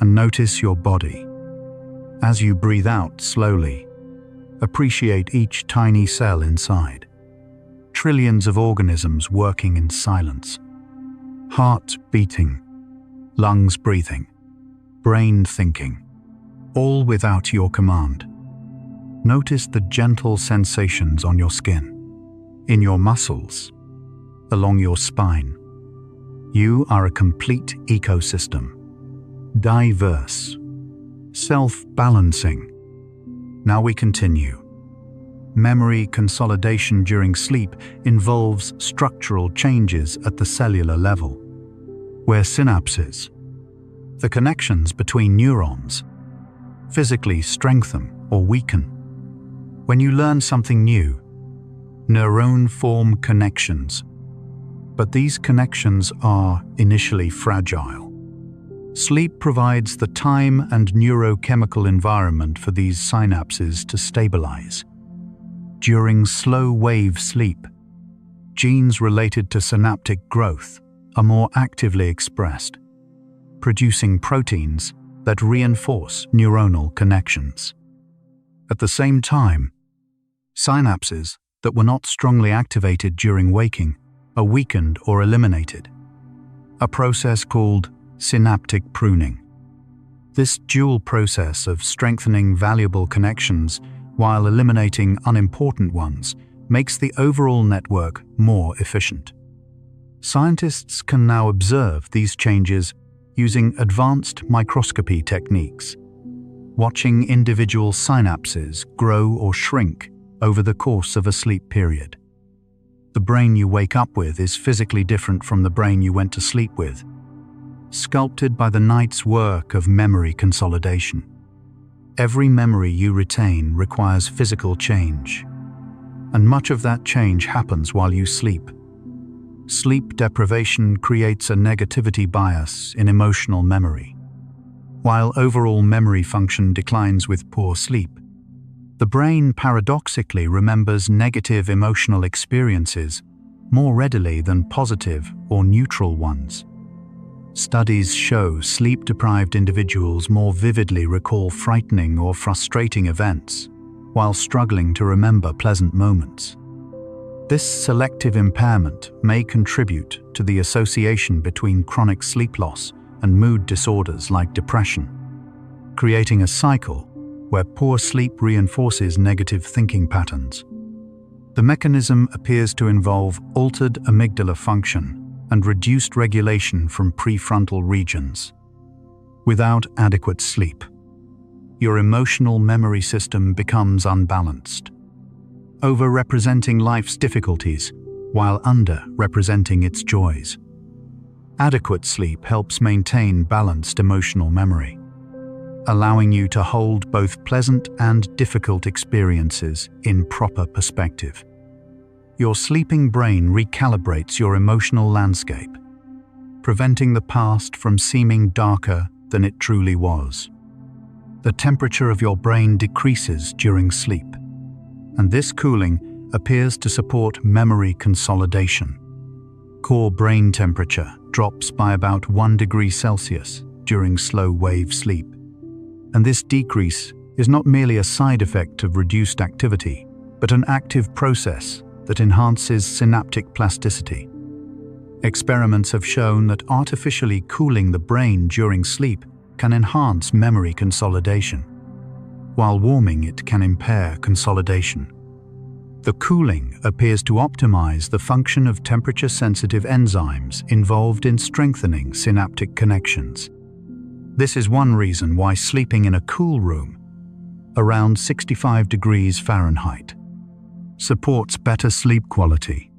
and notice your body. As you breathe out slowly, appreciate each tiny cell inside. Trillions of organisms working in silence. Heart beating, lungs breathing, brain thinking, all without your command. Notice the gentle sensations on your skin, in your muscles, along your spine. You are a complete ecosystem, diverse, self-balancing. Now we continue. Memory consolidation during sleep involves structural changes at the cellular level, where synapses, the connections between neurons, physically strengthen or weaken. When you learn something new, neurons form connections, but these connections are initially fragile. Sleep provides the time and neurochemical environment for these synapses to stabilize. During slow-wave sleep, genes related to synaptic growth are more actively expressed, producing proteins that reinforce neuronal connections. At the same time, synapses that were not strongly activated during waking are weakened or eliminated, a process called synaptic pruning. This dual process of strengthening valuable connections while eliminating unimportant ones makes the overall network more efficient. Scientists can now observe these changes using advanced microscopy techniques, watching individual synapses grow or shrink over the course of a sleep period. The brain you wake up with is physically different from the brain you went to sleep with, sculpted by the night's work of memory consolidation. Every memory you retain requires physical change, and much of that change happens while you sleep. Sleep deprivation creates a negativity bias in emotional memory. While overall memory function declines with poor sleep, the brain paradoxically remembers negative emotional experiences more readily than positive or neutral ones. Studies show sleep-deprived individuals more vividly recall frightening or frustrating events, while struggling to remember pleasant moments. This selective impairment may contribute to the association between chronic sleep loss and mood disorders like depression, creating a cycle where poor sleep reinforces negative thinking patterns. The mechanism appears to involve altered amygdala function and reduced regulation from prefrontal regions. Without adequate sleep, your emotional memory system becomes unbalanced, over-representing life's difficulties while under-representing its joys. Adequate sleep helps maintain balanced emotional memory, allowing you to hold both pleasant and difficult experiences in proper perspective. Your sleeping brain recalibrates your emotional landscape, preventing the past from seeming darker than it truly was. The temperature of your brain decreases during sleep, and this cooling appears to support memory consolidation. Core brain temperature drops by about 1 degree Celsius during slow-wave sleep, and this decrease is not merely a side effect of reduced activity, but an active process that enhances synaptic plasticity. Experiments have shown that artificially cooling the brain during sleep can enhance memory consolidation, while warming it can impair consolidation. The cooling appears to optimize the function of temperature-sensitive enzymes involved in strengthening synaptic connections. This is one reason why sleeping in a cool room, around 65 degrees Fahrenheit, supports better sleep quality.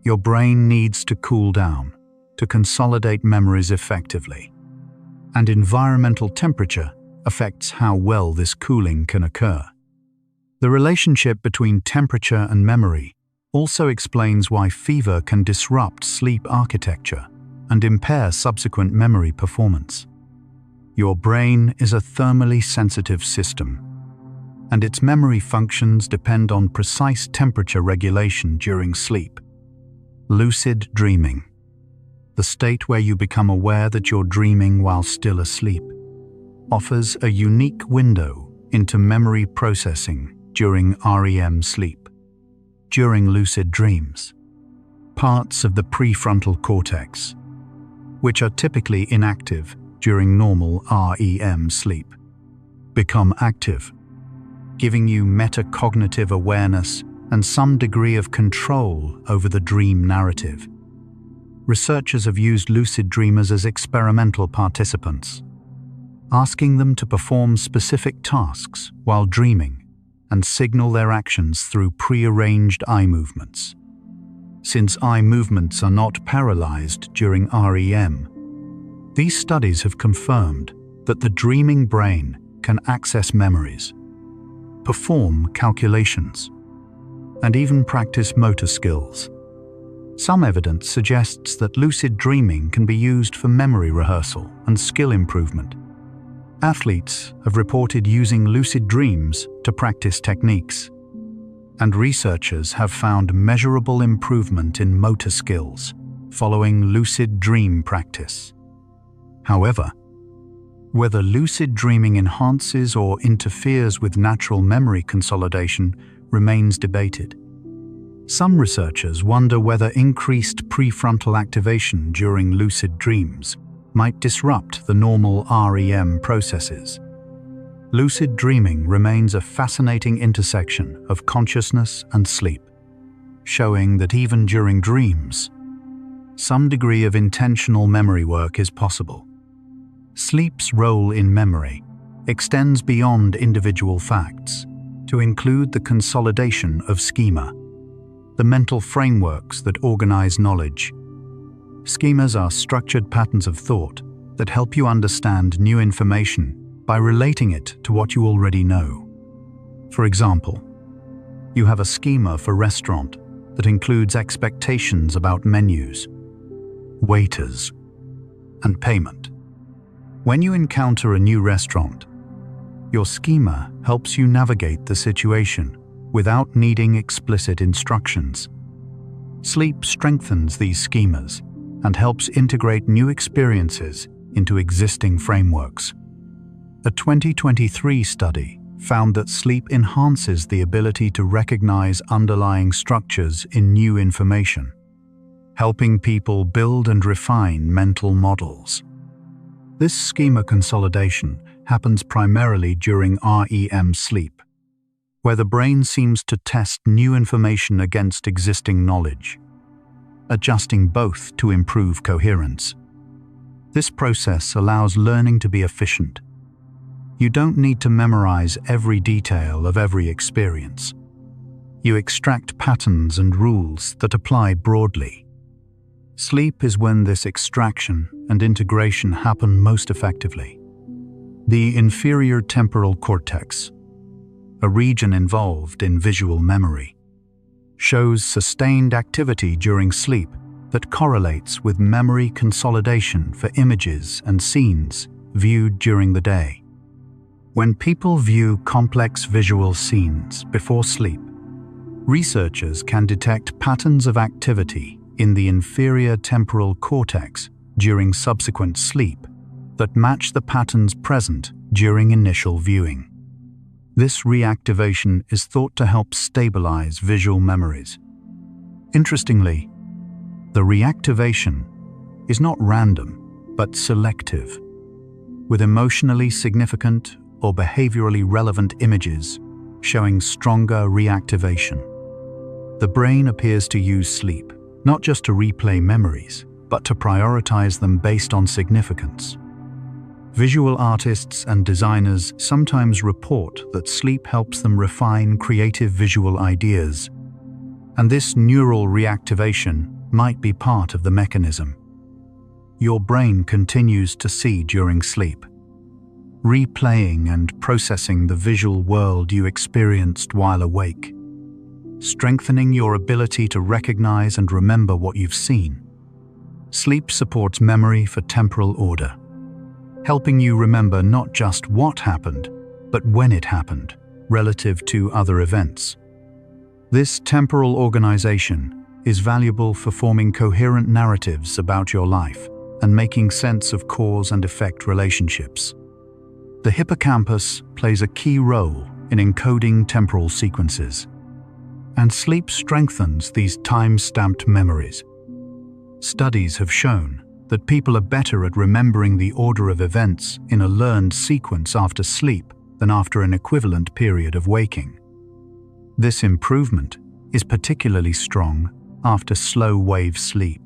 Your brain needs to cool down to consolidate memories effectively, and environmental temperature affects how well this cooling can occur. The relationship between temperature and memory also explains why fever can disrupt sleep architecture and impair subsequent memory performance. Your brain is a thermally sensitive system, and its memory functions depend on precise temperature regulation during sleep. Lucid dreaming, the state where you become aware that you're dreaming while still asleep, offers a unique window into memory processing during REM sleep. During lucid dreams, parts of the prefrontal cortex, which are typically inactive during normal REM sleep, become active, giving you metacognitive awareness and some degree of control over the dream narrative. Researchers have used lucid dreamers as experimental participants, asking them to perform specific tasks while dreaming and signal their actions through prearranged eye movements. Since eye movements are not paralyzed during REM, these studies have confirmed that the dreaming brain can access memories, perform calculations, and even practice motor skills. Some evidence suggests that lucid dreaming can be used for memory rehearsal and skill improvement. Athletes have reported using lucid dreams to practice techniques, and researchers have found measurable improvement in motor skills following lucid dream practice. However, whether lucid dreaming enhances or interferes with natural memory consolidation remains debated. Some researchers wonder whether increased prefrontal activation during lucid dreams might disrupt the normal REM processes. Lucid dreaming remains a fascinating intersection of consciousness and sleep, showing that even during dreams, some degree of intentional memory work is possible. Sleep's role in memory extends beyond individual facts to include the consolidation of schema, the mental frameworks that organize knowledge. Schemas are structured patterns of thought that help you understand new information by relating it to what you already know. For example, you have a schema for restaurant that includes expectations about menus, waiters, and payment. When you encounter a new restaurant, your schema helps you navigate the situation without needing explicit instructions. Sleep strengthens these schemas and helps integrate new experiences into existing frameworks. A 2023 study found that sleep enhances the ability to recognize underlying structures in new information, helping people build and refine mental models. This schema consolidation happens primarily during REM sleep, where the brain seems to test new information against existing knowledge, adjusting both to improve coherence. This process allows learning to be efficient. You don't need to memorize every detail of every experience. You extract patterns and rules that apply broadly. Sleep is when this extraction and integration happen most effectively. The inferior temporal cortex, a region involved in visual memory, shows sustained activity during sleep that correlates with memory consolidation for images and scenes viewed during the day. When people view complex visual scenes before sleep, researchers can detect patterns of activity in the inferior temporal cortex during subsequent sleep that match the patterns present during initial viewing. This reactivation is thought to help stabilize visual memories. Interestingly, the reactivation is not random, but selective, with emotionally significant or behaviorally relevant images showing stronger reactivation. The brain appears to use sleep, not just to replay memories, but to prioritize them based on significance. Visual artists and designers sometimes report that sleep helps them refine creative visual ideas, and this neural reactivation might be part of the mechanism. Your brain continues to see during sleep, replaying and processing the visual world you experienced while awake, strengthening your ability to recognize and remember what you've seen. Sleep supports memory for temporal order, helping you remember not just what happened, but when it happened, relative to other events. This temporal organization is valuable for forming coherent narratives about your life and making sense of cause and effect relationships. The hippocampus plays a key role in encoding temporal sequences, and sleep strengthens these time-stamped memories. Studies have shown that people are better at remembering the order of events in a learned sequence after sleep than after an equivalent period of waking. This improvement is particularly strong after slow-wave sleep,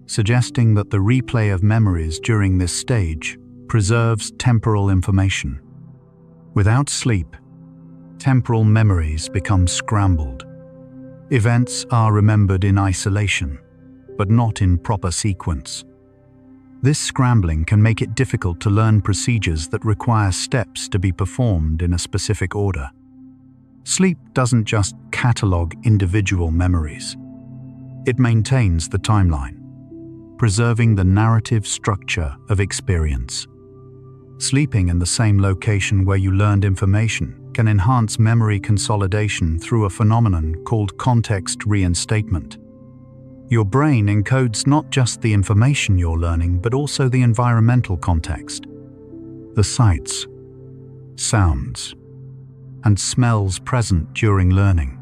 suggesting that the replay of memories during this stage preserves temporal information. Without sleep, temporal memories become scrambled. Events are remembered in isolation, but not in proper sequence. This scrambling can make it difficult to learn procedures that require steps to be performed in a specific order. Sleep doesn't just catalog individual memories. It maintains the timeline, preserving the narrative structure of experience. Sleeping in the same location where you learned information can enhance memory consolidation through a phenomenon called context reinstatement. Your brain encodes not just the information you're learning, but also the environmental context, the sights, sounds, and smells present during learning.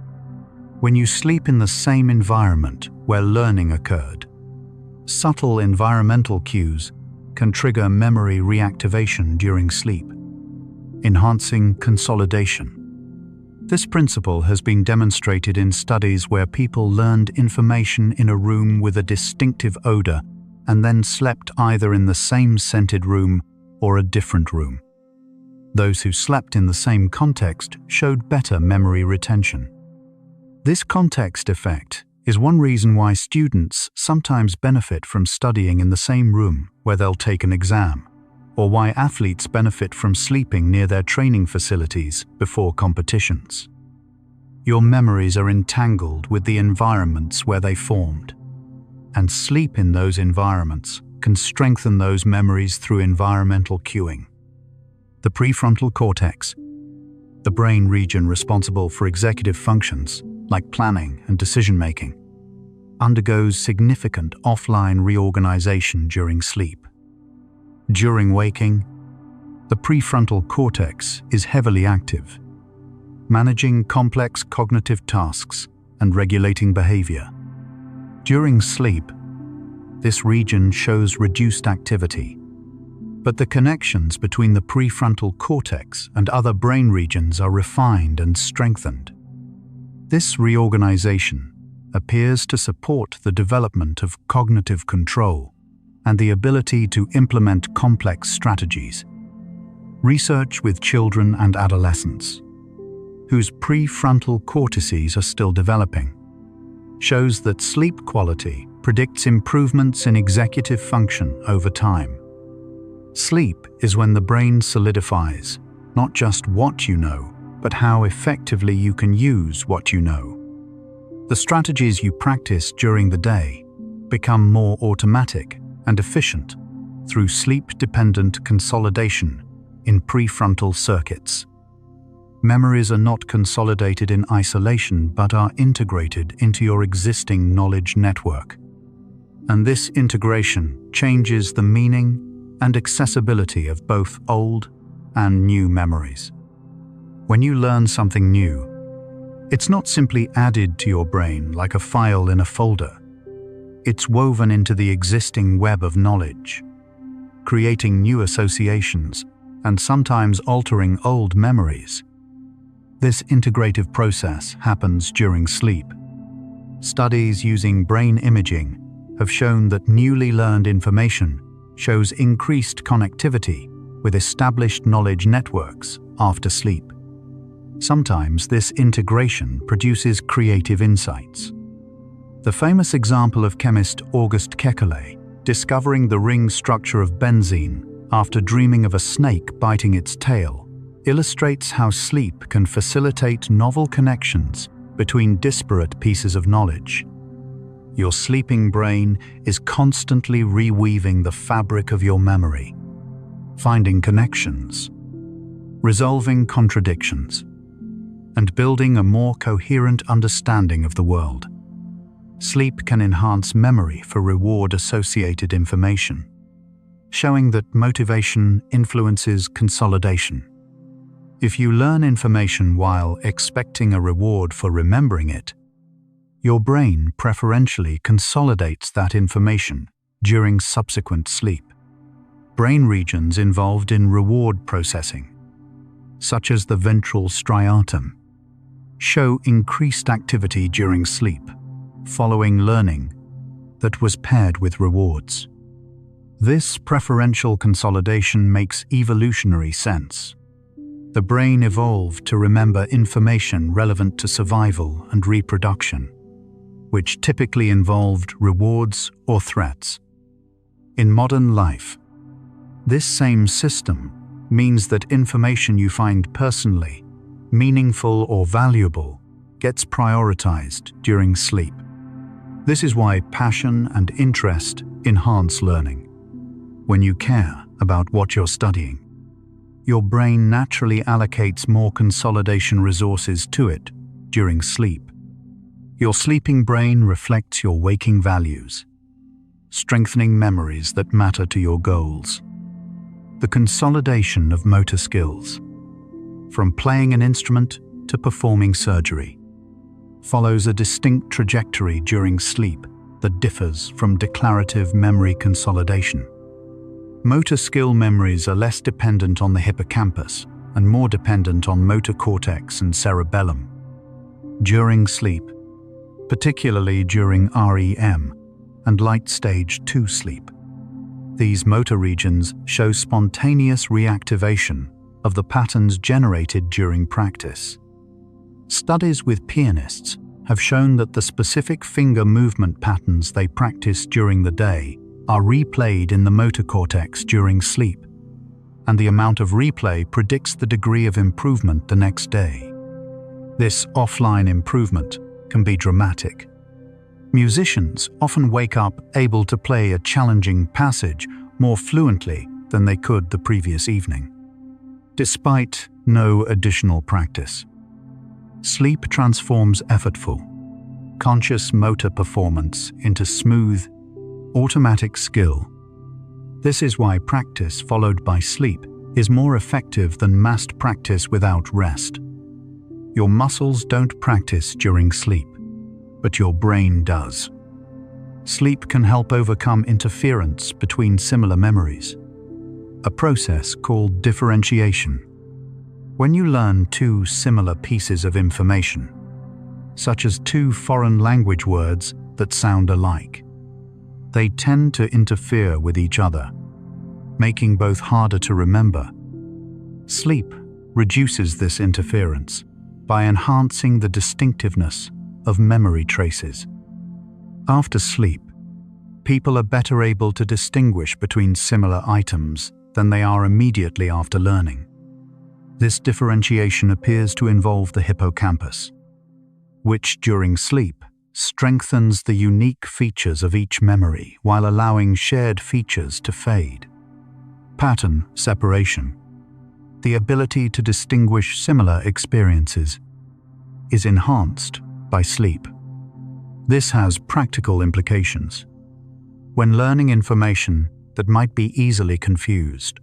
When you sleep in the same environment where learning occurred, subtle environmental cues can trigger memory reactivation during sleep, enhancing consolidation. This principle has been demonstrated in studies where people learned information in a room with a distinctive odor and then slept either in the same scented room or a different room. Those who slept in the same context showed better memory retention. This context effect is one reason why students sometimes benefit from studying in the same room where they'll take an exam, or why athletes benefit from sleeping near their training facilities before competitions. Your memories are entangled with the environments where they formed, and sleep in those environments can strengthen those memories through environmental cueing. The prefrontal cortex, the brain region responsible for executive functions like planning and decision-making, undergoes significant offline reorganization during sleep. During waking, the prefrontal cortex is heavily active, managing complex cognitive tasks and regulating behavior. During sleep, this region shows reduced activity, but the connections between the prefrontal cortex and other brain regions are refined and strengthened. This reorganization appears to support the development of cognitive control and the ability to implement complex strategies. Research with children and adolescents, whose prefrontal cortices are still developing, shows that sleep quality predicts improvements in executive function over time. Sleep is when the brain solidifies not just what you know, but how effectively you can use what you know. The strategies you practice during the day become more automatic and efficient through sleep-dependent consolidation in prefrontal circuits. Memories are not consolidated in isolation but are integrated into your existing knowledge network. And this integration changes the meaning and accessibility of both old and new memories. When you learn something new, it's not simply added to your brain like a file in a folder. It's woven into the existing web of knowledge, creating new associations and sometimes altering old memories. This integrative process happens during sleep, Studies using brain imaging have shown that newly learned information shows increased connectivity with established knowledge networks after sleep. Sometimes this integration produces creative insights. The famous example of chemist August Kekulé discovering the ring structure of benzene after dreaming of a snake biting its tail illustrates how sleep can facilitate novel connections between disparate pieces of knowledge. Your sleeping brain is constantly reweaving the fabric of your memory, finding connections, resolving contradictions, and building a more coherent understanding of the world. Sleep can enhance memory for reward-associated information, showing that motivation influences consolidation. If you learn information while expecting a reward for remembering it, your brain preferentially consolidates that information during subsequent sleep. Brain regions involved in reward processing, such as the ventral striatum, show increased activity during sleep, following learning that was paired with rewards. This preferential consolidation makes evolutionary sense. The brain evolved to remember information relevant to survival and reproduction, which typically involved rewards or threats. In modern life, this same system means that information you find personally, meaningful or valuable gets prioritized during sleep. This is why passion and interest enhance learning. When you care about what you're studying, your brain naturally allocates more consolidation resources to it during sleep. Your sleeping brain reflects your waking values, strengthening memories that matter to your goals. The consolidation of motor skills, from playing an instrument to performing surgery, follows a distinct trajectory during sleep that differs from declarative memory consolidation. Motor skill memories are less dependent on the hippocampus and more dependent on motor cortex and cerebellum. During sleep, particularly during REM and light stage 2 sleep, these motor regions show spontaneous reactivation of the patterns generated during practice. Studies with pianists have shown that the specific finger movement patterns they practice during the day are replayed in the motor cortex during sleep, and the amount of replay predicts the degree of improvement the next day. This offline improvement can be dramatic. Musicians often wake up able to play a challenging passage more fluently than they could the previous evening, despite no additional practice. Sleep transforms effortful, conscious motor performance into smooth, automatic skill. This is why practice followed by sleep is more effective than massed practice without rest. Your muscles don't practice during sleep, but your brain does. Sleep can help overcome interference between similar memories, a process called differentiation. When you learn two similar pieces of information, such as two foreign language words that sound alike, they tend to interfere with each other, making both harder to remember. Sleep reduces this interference by enhancing the distinctiveness of memory traces. After sleep, people are better able to distinguish between similar items than they are immediately after learning. This differentiation appears to involve the hippocampus, which during sleep strengthens the unique features of each memory while allowing shared features to fade. Pattern separation, the ability to distinguish similar experiences, is enhanced by sleep. This has practical implications. When learning information that might be easily confused,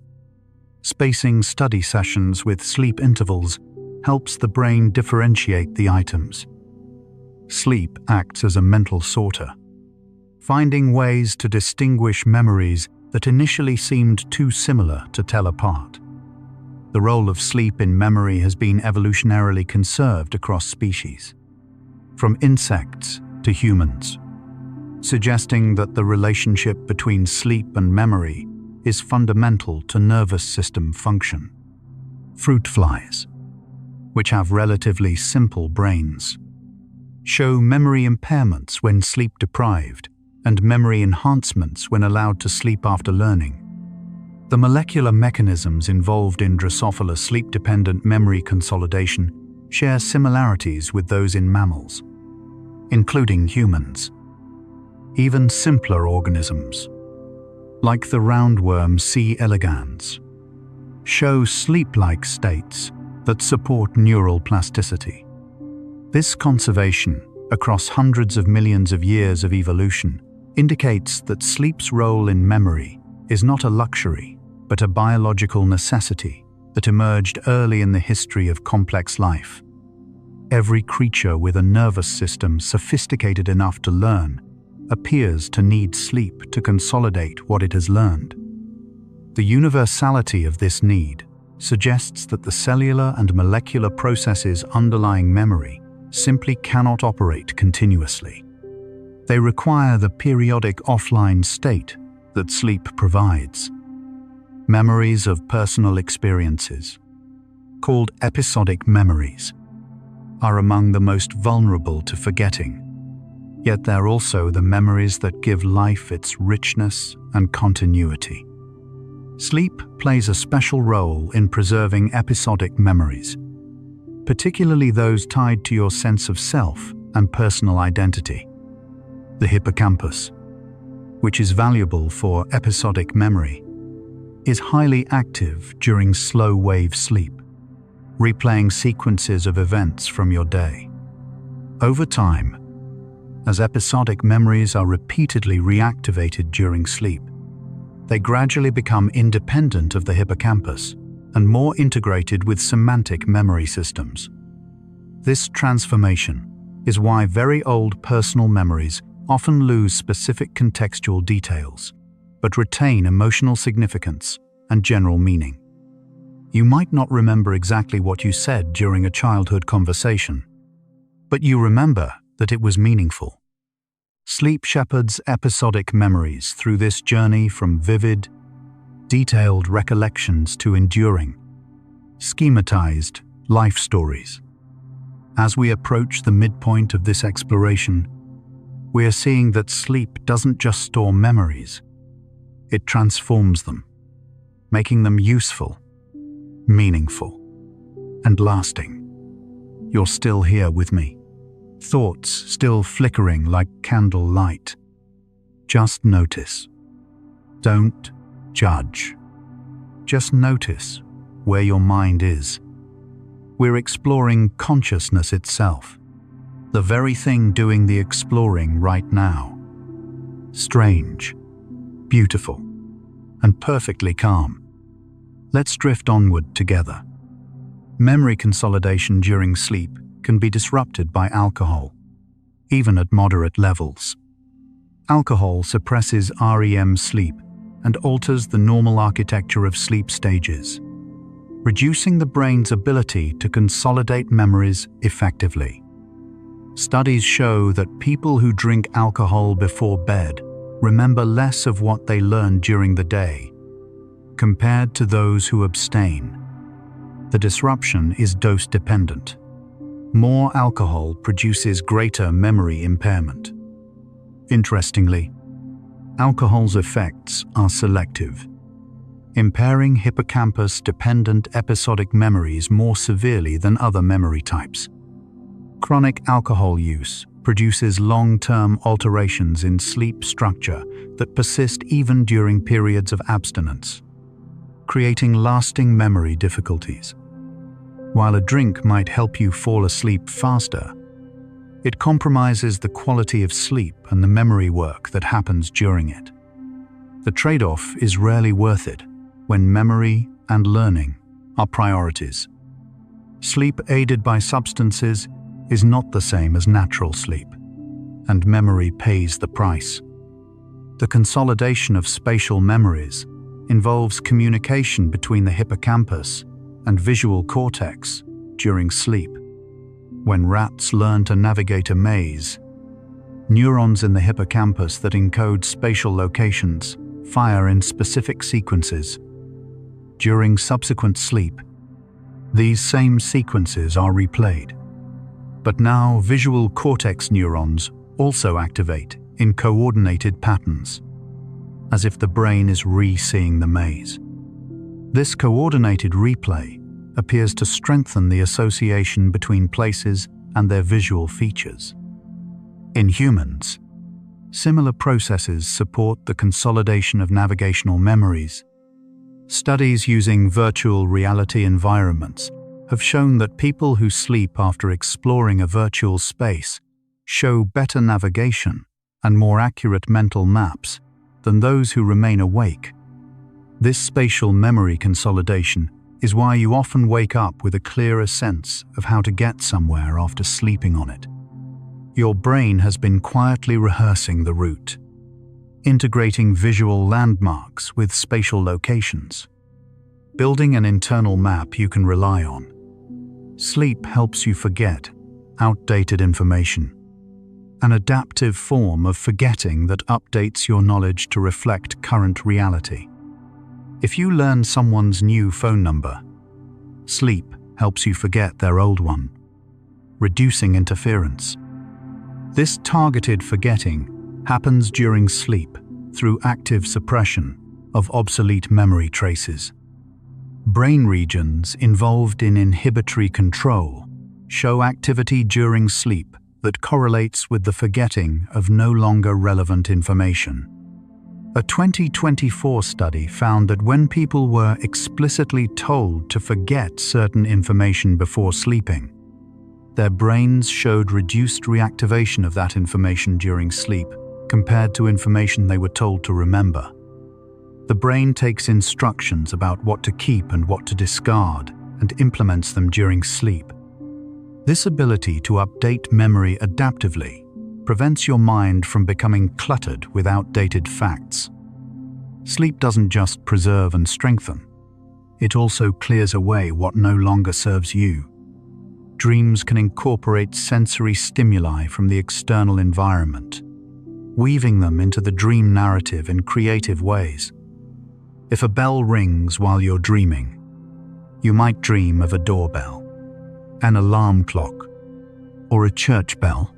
spacing study sessions with sleep intervals helps the brain differentiate the items. Sleep acts as a mental sorter, finding ways to distinguish memories that initially seemed too similar to tell apart. The role of sleep in memory has been evolutionarily conserved across species. From insects to humans, suggesting that the relationship between sleep and memory is fundamental to nervous system function. Fruit flies, which have relatively simple brains, show memory impairments when sleep deprived and memory enhancements when allowed to sleep after learning. The molecular mechanisms involved in Drosophila sleep-dependent memory consolidation share similarities with those in mammals, including humans. Even simpler organisms, like the roundworm C. elegans, show sleep-like states that support neural plasticity. This conservation, across hundreds of millions of years of evolution, indicates that sleep's role in memory is not a luxury, but a biological necessity that emerged early in the history of complex life. Every creature with a nervous system sophisticated enough to learn appears to need sleep to consolidate what it has learned. The universality of this need suggests that the cellular and molecular processes underlying memory simply cannot operate continuously. They require the periodic offline state that sleep provides. Memories of personal experiences, called episodic memories, are among the most vulnerable to forgetting. Yet they're also the memories that give life its richness and continuity. Sleep plays a special role in preserving episodic memories, particularly those tied to your sense of self and personal identity. The hippocampus, which is valuable for episodic memory, is highly active during slow-wave sleep, replaying sequences of events from your day. Over time, as episodic memories are repeatedly reactivated during sleep, they gradually become independent of the hippocampus and more integrated with semantic memory systems. This transformation is why very old personal memories often lose specific contextual details, but retain emotional significance and general meaning. You might not remember exactly what you said during a childhood conversation, but you remember that it was meaningful. Sleep shepherds episodic memories through this journey from vivid, detailed recollections to enduring, schematized life stories. As we approach the midpoint of this exploration, we are seeing that sleep doesn't just store memories, it transforms them, making them useful, meaningful, and lasting. You're still here with me, thoughts still flickering like candle light. Just notice. Don't judge. Just notice where your mind is. We're exploring consciousness itself, the very thing doing the exploring right now. Strange, beautiful, and perfectly calm. Let's drift onward together. Memory consolidation during sleep can be disrupted by alcohol, even at moderate levels. Alcohol suppresses REM sleep and alters the normal architecture of sleep stages, reducing the brain's ability to consolidate memories effectively. Studies show that people who drink alcohol before bed remember less of what they learned during the day, compared to those who abstain. The disruption is dose-dependent. More alcohol produces greater memory impairment. Interestingly, alcohol's effects are selective, impairing hippocampus-dependent episodic memories more severely than other memory types. Chronic alcohol use produces long-term alterations in sleep structure that persist even during periods of abstinence, creating lasting memory difficulties. While a drink might help you fall asleep faster, it compromises the quality of sleep and the memory work that happens during it. The trade-off is rarely worth it when memory and learning are priorities. Sleep aided by substances is not the same as natural sleep, and memory pays the price. The consolidation of spatial memories involves communication between the hippocampus and visual cortex during sleep. When rats learn to navigate a maze, Neurons in the hippocampus that encode spatial locations fire in specific sequences. During subsequent sleep, these same sequences are replayed. But now visual cortex neurons also activate in coordinated patterns, as if the brain is re-seeing the maze. This coordinated replay appears to strengthen the association between places and their visual features. In humans, similar processes support the consolidation of navigational memories. Studies using virtual reality environments have shown that people who sleep after exploring a virtual space show better navigation and more accurate mental maps than those who remain awake. This spatial memory consolidation is why you often wake up with a clearer sense of how to get somewhere after sleeping on it. Your brain has been quietly rehearsing the route, integrating visual landmarks with spatial locations, building an internal map you can rely on. Sleep helps you forget outdated information, an adaptive form of forgetting that updates your knowledge to reflect current reality. If you learn someone's new phone number, sleep helps you forget their old one, reducing interference. This targeted forgetting happens during sleep through active suppression of obsolete memory traces. Brain regions involved in inhibitory control show activity during sleep that correlates with the forgetting of no longer relevant information. A 2024 study found that when people were explicitly told to forget certain information before sleeping, their brains showed reduced reactivation of that information during sleep compared to information they were told to remember. The brain takes instructions about what to keep and what to discard and implements them during sleep. This ability to update memory adaptively prevents your mind from becoming cluttered with outdated facts. Sleep doesn't just preserve and strengthen, it also clears away what no longer serves you. Dreams can incorporate sensory stimuli from the external environment, weaving them into the dream narrative in creative ways. If a bell rings while you're dreaming, you might dream of a doorbell, an alarm clock, or a church bell,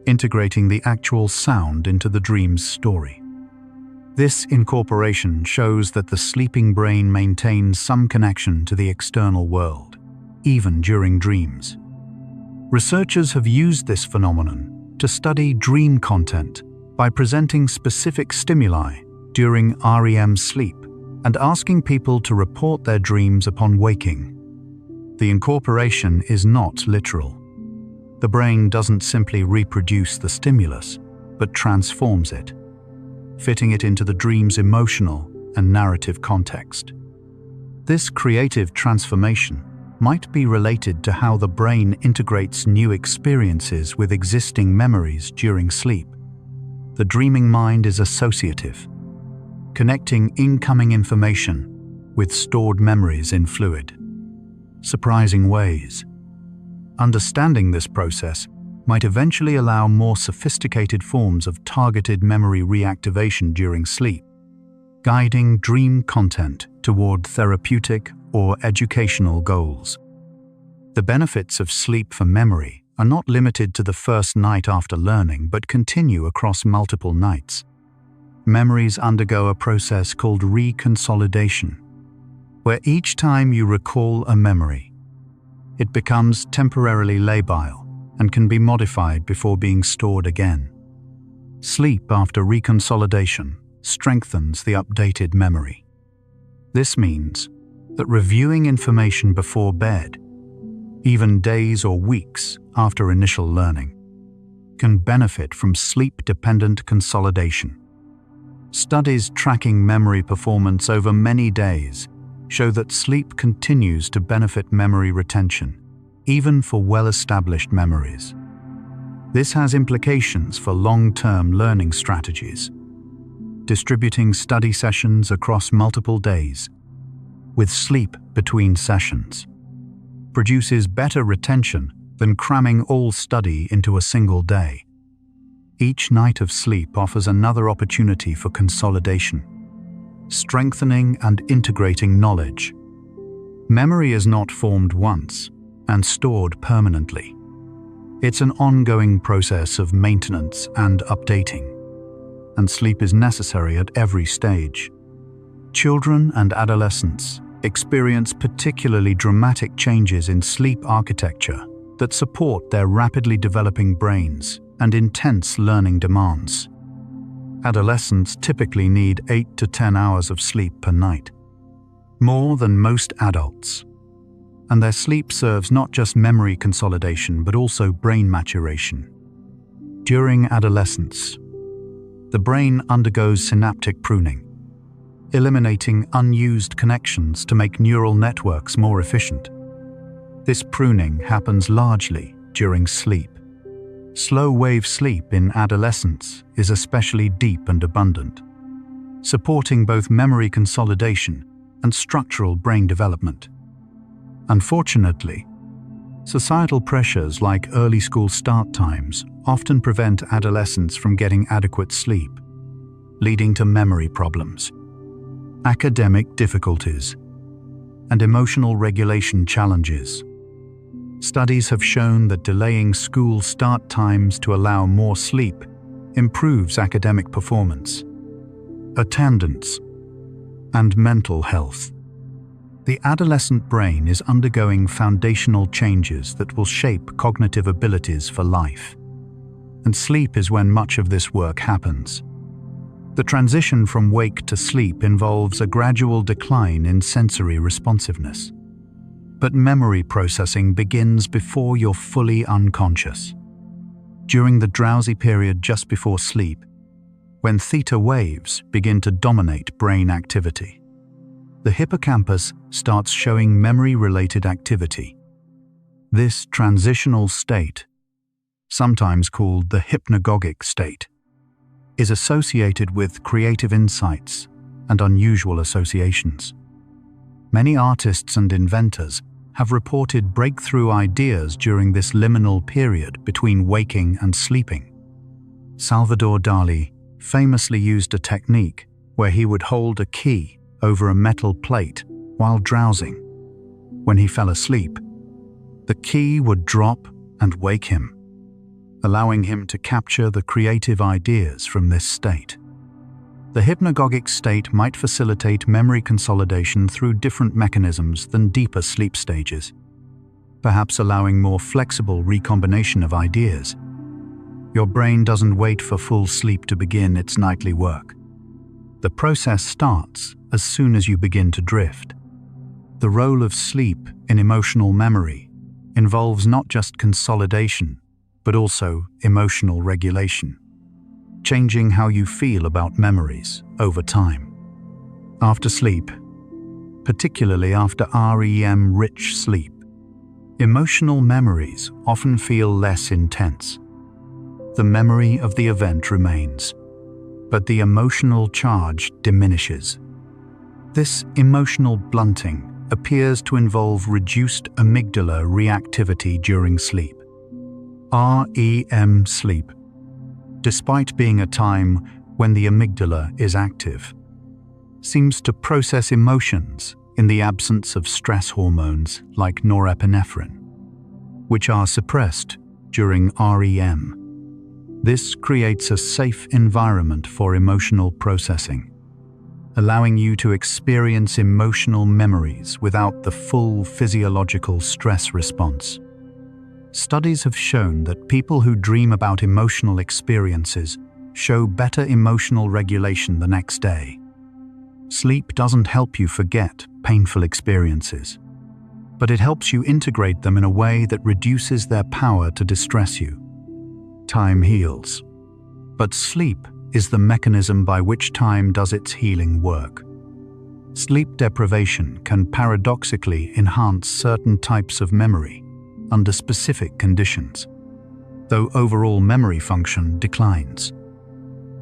integrating the actual sound into the dream's story. This incorporation shows that the sleeping brain maintains some connection to the external world, even during dreams. Researchers have used this phenomenon to study dream content by presenting specific stimuli during REM sleep and asking people to report their dreams upon waking. The incorporation is not literal. The brain doesn't simply reproduce the stimulus, but transforms it, fitting it into the dream's emotional and narrative context. This creative transformation might be related to how the brain integrates new experiences with existing memories during sleep. The dreaming mind is associative, connecting incoming information with stored memories in fluid, surprising ways. Understanding this process might eventually allow more sophisticated forms of targeted memory reactivation during sleep, guiding dream content toward therapeutic or educational goals. The benefits of sleep for memory are not limited to the first night after learning, but continue across multiple nights. Memories undergo a process called reconsolidation, where each time you recall a memory, it becomes temporarily labile and can be modified before being stored again. Sleep after reconsolidation strengthens the updated memory. This means that reviewing information before bed, even days or weeks after initial learning, can benefit from sleep-dependent consolidation. Studies tracking memory performance over many days show that sleep continues to benefit memory retention, even for well-established memories. This has implications for long-term learning strategies. Distributing study sessions across multiple days, with sleep between sessions, produces better retention than cramming all study into a single day. Each night of sleep offers another opportunity for consolidation, strengthening and integrating knowledge. Memory is not formed once and stored permanently. It's an ongoing process of maintenance and updating, and sleep is necessary at every stage. Children and adolescents experience particularly dramatic changes in sleep architecture that support their rapidly developing brains and intense learning demands. Adolescents typically need 8 to 10 hours of sleep per night, more than most adults. And their sleep serves not just memory consolidation but also brain maturation. During adolescence, the brain undergoes synaptic pruning, eliminating unused connections to make neural networks more efficient. This pruning happens largely during sleep. Slow-wave sleep in adolescence is especially deep and abundant, supporting both memory consolidation and structural brain development. Unfortunately, societal pressures like early school start times often prevent adolescents from getting adequate sleep, leading to memory problems, academic difficulties, and emotional regulation challenges. Studies have shown that delaying school start times to allow more sleep improves academic performance, attendance, and mental health. The adolescent brain is undergoing foundational changes that will shape cognitive abilities for life, and sleep is when much of this work happens. The transition from wake to sleep involves a gradual decline in sensory responsiveness. But memory processing begins before you're fully unconscious. During the drowsy period just before sleep, when theta waves begin to dominate brain activity, the hippocampus starts showing memory-related activity. This transitional state, sometimes called the hypnagogic state, is associated with creative insights and unusual associations. Many artists and inventors have reported breakthrough ideas during this liminal period between waking and sleeping. Salvador Dali famously used a technique where he would hold a key over a metal plate while drowsing. When he fell asleep, the key would drop and wake him, allowing him to capture the creative ideas from this state. The hypnagogic state might facilitate memory consolidation through different mechanisms than deeper sleep stages, perhaps allowing more flexible recombination of ideas. Your brain doesn't wait for full sleep to begin its nightly work. The process starts as soon as you begin to drift. The role of sleep in emotional memory involves not just consolidation, but also emotional regulation, changing how you feel about memories over time. After sleep, particularly after REM-rich sleep, emotional memories often feel less intense. The memory of the event remains, but the emotional charge diminishes. This emotional blunting appears to involve reduced amygdala reactivity during sleep. REM sleep, despite being a time when the amygdala is active, seems to process emotions in the absence of stress hormones like norepinephrine, which are suppressed during REM. This creates a safe environment for emotional processing, allowing you to experience emotional memories without the full physiological stress response. Studies have shown that people who dream about emotional experiences show better emotional regulation the next day. Sleep doesn't help you forget painful experiences, but it helps you integrate them in a way that reduces their power to distress you. Time heals, but sleep is the mechanism by which time does its healing work. Sleep deprivation can paradoxically enhance certain types of memory under specific conditions, though overall memory function declines.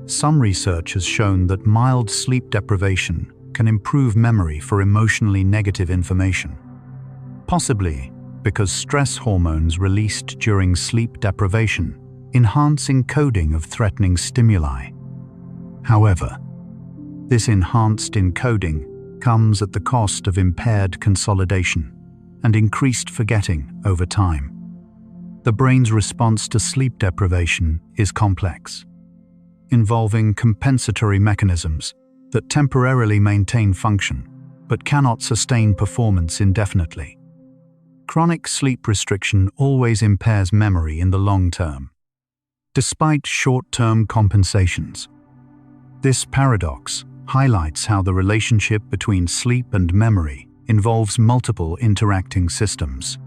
Some research has shown that mild sleep deprivation can improve memory for emotionally negative information, possibly because stress hormones released during sleep deprivation enhancing coding of threatening stimuli. However, this enhanced encoding comes at the cost of impaired consolidation and increased forgetting over time. The brain's response to sleep deprivation is complex, involving compensatory mechanisms that temporarily maintain function but cannot sustain performance indefinitely. Chronic sleep restriction always impairs memory in the long term, despite short-term compensations. This paradox highlights how the relationship between sleep and memory involves multiple interacting systems,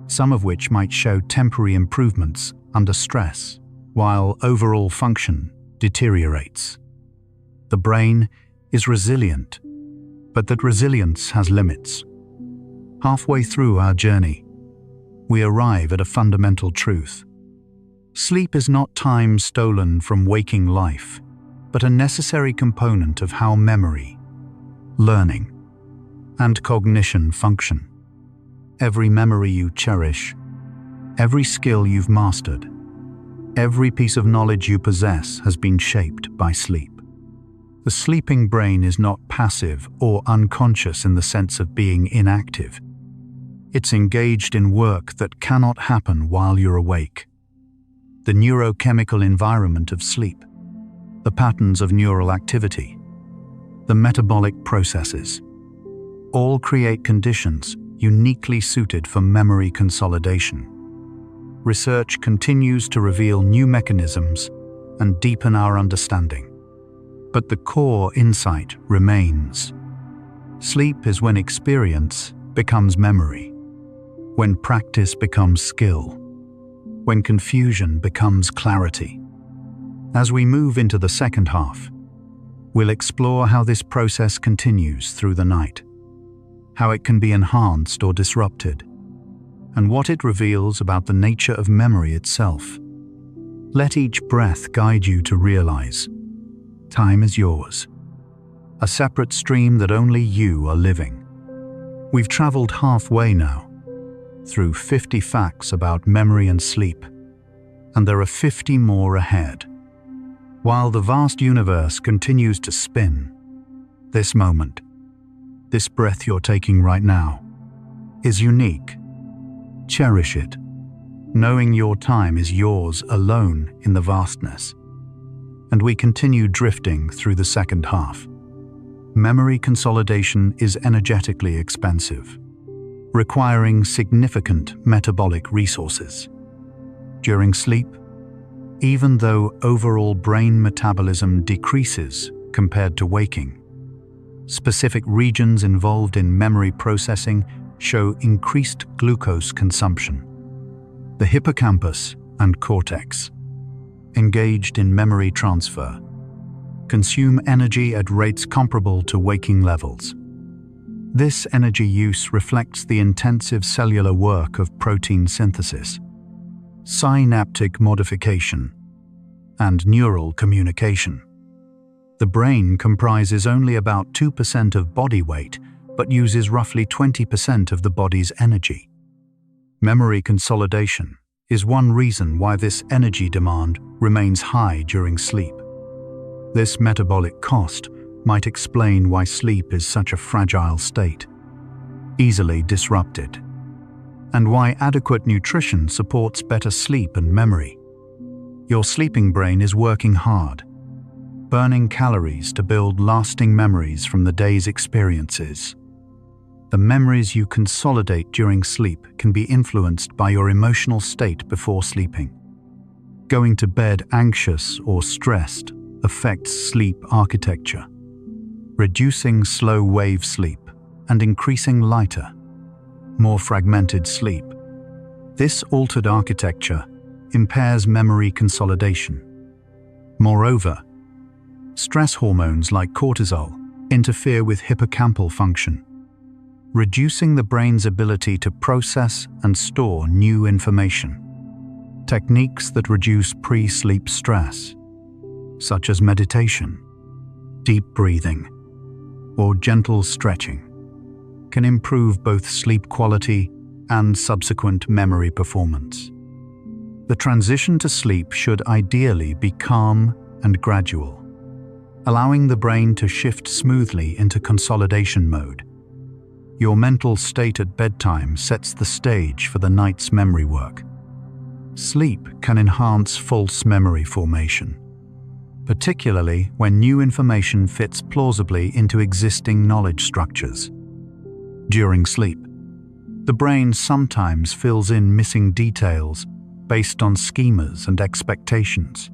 some of which might show temporary improvements under stress, while overall function deteriorates. The brain is resilient, but that resilience has limits. Halfway through our journey, we arrive at a fundamental truth. Sleep is not time stolen from waking life, but a necessary component of how memory, learning, and cognition function. Every memory you cherish, every skill you've mastered, every piece of knowledge you possess has been shaped by sleep. The sleeping brain is not passive or unconscious in the sense of being inactive. It's engaged in work that cannot happen while you're awake. The neurochemical environment of sleep, the patterns of neural activity, the metabolic processes, all create conditions uniquely suited for memory consolidation. Research continues to reveal new mechanisms and deepen our understanding. But the core insight remains. Sleep is when experience becomes memory, when practice becomes skill, when confusion becomes clarity. As we move into the second half, we'll explore how this process continues through the night, how it can be enhanced or disrupted, and what it reveals about the nature of memory itself. Let each breath guide you to realize time is yours, a separate stream that only you are living. We've traveled halfway now, through 50 facts about memory and sleep, and there are 50 more ahead. While the vast universe continues to spin, this moment, this breath you're taking right now, is unique. Cherish it, knowing your time is yours alone in the vastness. And we continue drifting through the second half. Memory consolidation is energetically expensive, requiring significant metabolic resources. During sleep, even though overall brain metabolism decreases compared to waking, specific regions involved in memory processing show increased glucose consumption. The hippocampus and cortex, engaged in memory transfer, consume energy at rates comparable to waking levels. This energy use reflects the intensive cellular work of protein synthesis, synaptic modification, and neural communication. The brain comprises only about 2% of body weight, but uses roughly 20% of the body's energy. Memory consolidation is one reason why this energy demand remains high during sleep. This metabolic cost might explain why sleep is such a fragile state, easily disrupted, and why adequate nutrition supports better sleep and memory. Your sleeping brain is working hard, burning calories to build lasting memories from the day's experiences. The memories you consolidate during sleep can be influenced by your emotional state before sleeping. Going to bed anxious or stressed affects sleep architecture, reducing slow-wave sleep and increasing lighter, more fragmented sleep. This altered architecture impairs memory consolidation. Moreover, stress hormones like cortisol interfere with hippocampal function, reducing the brain's ability to process and store new information. Techniques that reduce pre-sleep stress, such as meditation, deep breathing, or gentle stretching, can improve both sleep quality and subsequent memory performance. The transition to sleep should ideally be calm and gradual, allowing the brain to shift smoothly into consolidation mode. Your mental state at bedtime sets the stage for the night's memory work. Sleep can enhance false memory formation, particularly when new information fits plausibly into existing knowledge structures. During sleep, the brain sometimes fills in missing details based on schemas and expectations,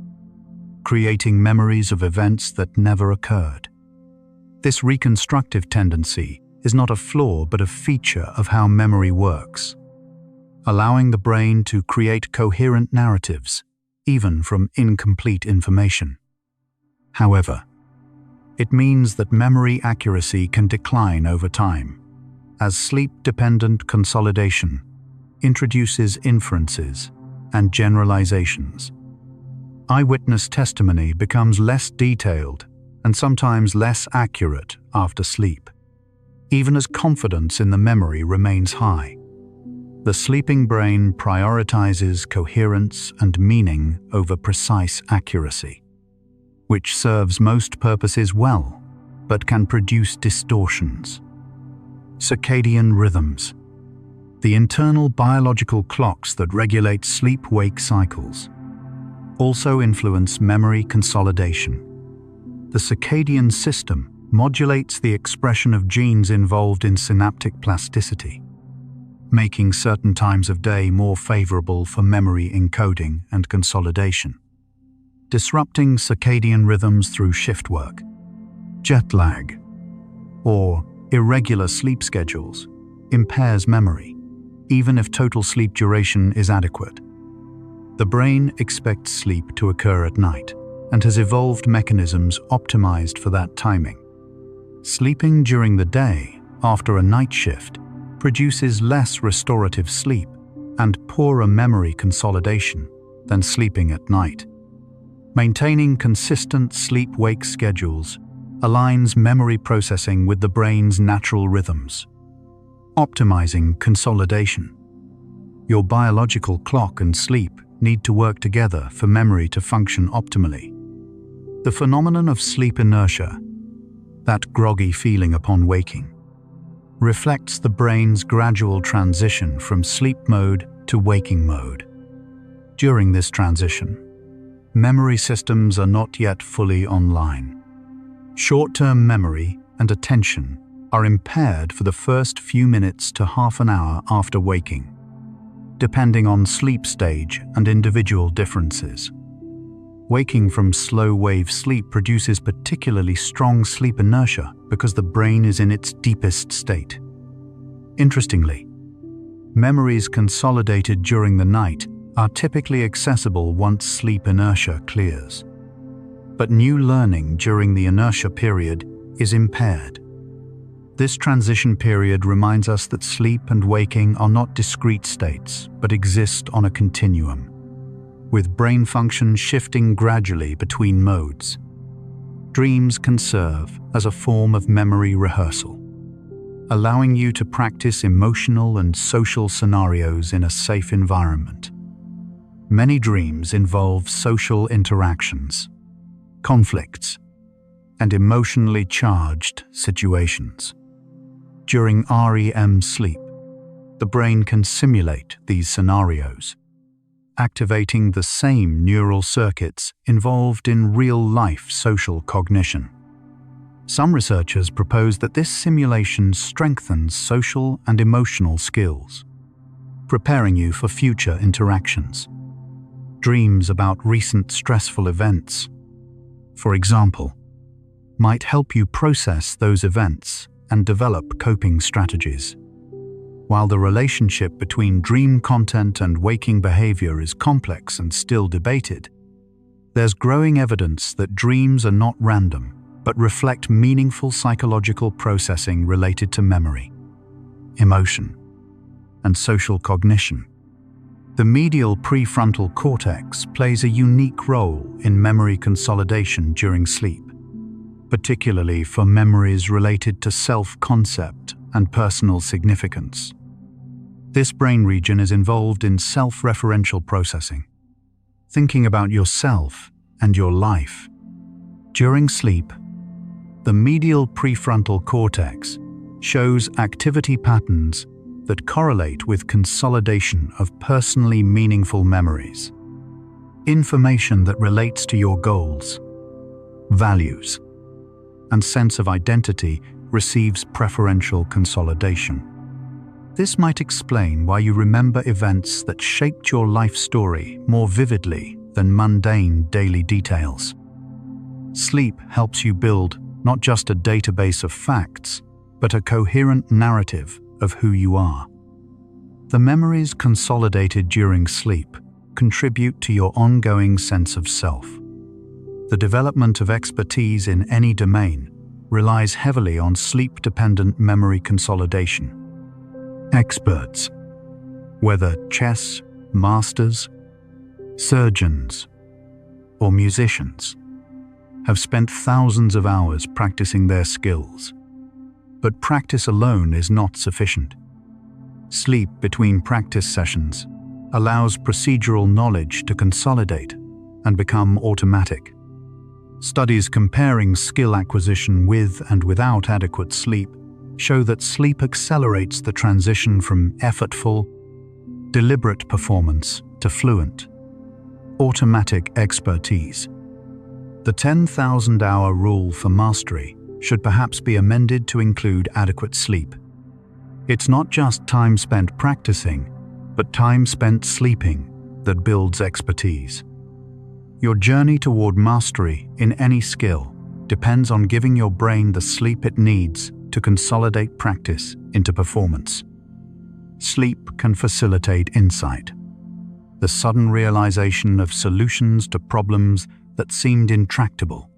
creating memories of events that never occurred. This reconstructive tendency is not a flaw but a feature of how memory works, allowing the brain to create coherent narratives, even from incomplete information. However, it means that memory accuracy can decline over time, as sleep-dependent consolidation introduces inferences and generalizations. Eyewitness testimony becomes less detailed and sometimes less accurate after sleep, even as confidence in the memory remains high. The sleeping brain prioritizes coherence and meaning over precise accuracy, which serves most purposes well, but can produce distortions. Circadian rhythms, the internal biological clocks that regulate sleep-wake cycles, also influence memory consolidation. The circadian system modulates the expression of genes involved in synaptic plasticity, making certain times of day more favorable for memory encoding and consolidation. Disrupting circadian rhythms through shift work, jet lag, or irregular sleep schedules impairs memory, even if total sleep duration is adequate. The brain expects sleep to occur at night and has evolved mechanisms optimized for that timing. Sleeping during the day after a night shift produces less restorative sleep and poorer memory consolidation than sleeping at night. Maintaining consistent sleep-wake schedules aligns memory processing with the brain's natural rhythms, optimizing consolidation. Your biological clock and sleep need to work together for memory to function optimally. The phenomenon of sleep inertia, that groggy feeling upon waking, reflects the brain's gradual transition from sleep mode to waking mode. During this transition, memory systems are not yet fully online. Short-term memory and attention are impaired for the first few minutes to half an hour after waking, depending on sleep stage and individual differences. Waking from slow-wave sleep produces particularly strong sleep inertia because the brain is in its deepest state. Interestingly, memories consolidated during the night are typically accessible once sleep inertia clears. But new learning during the inertia period is impaired. This transition period reminds us that sleep and waking are not discrete states, but exist on a continuum, with brain function shifting gradually between modes. Dreams can serve as a form of memory rehearsal, allowing you to practice emotional and social scenarios in a safe environment. Many dreams involve social interactions, conflicts, and emotionally charged situations. During REM sleep, the brain can simulate these scenarios, activating the same neural circuits involved in real-life social cognition. Some researchers propose that this simulation strengthens social and emotional skills, preparing you for future interactions. Dreams about recent stressful events, for example, might help you process those events and develop coping strategies. While the relationship between dream content and waking behavior is complex and still debated, there's growing evidence that dreams are not random, but reflect meaningful psychological processing related to memory, emotion, and social cognition. The medial prefrontal cortex plays a unique role in memory consolidation during sleep, particularly for memories related to self-concept and personal significance. This brain region is involved in self-referential processing, thinking about yourself and your life. During sleep, the medial prefrontal cortex shows activity patterns that correlate with consolidation of personally meaningful memories. Information that relates to your goals, values, and sense of identity receives preferential consolidation. This might explain why you remember events that shaped your life story more vividly than mundane daily details. Sleep helps you build not just a database of facts, but a coherent narrative of who you are. The memories consolidated during sleep contribute to your ongoing sense of self. The development of expertise in any domain relies heavily on sleep-dependent memory consolidation. Experts, whether chess masters, surgeons, or musicians, have spent thousands of hours practicing their skills. But practice alone is not sufficient. Sleep between practice sessions allows procedural knowledge to consolidate and become automatic. Studies comparing skill acquisition with and without adequate sleep show that sleep accelerates the transition from effortful, deliberate performance to fluent, automatic expertise. The 10,000-hour rule for mastery should perhaps be amended to include adequate sleep. It's not just time spent practicing, but time spent sleeping that builds expertise. Your journey toward mastery in any skill depends on giving your brain the sleep it needs to consolidate practice into performance. Sleep can facilitate insight, the sudden realization of solutions to problems that seemed intractable.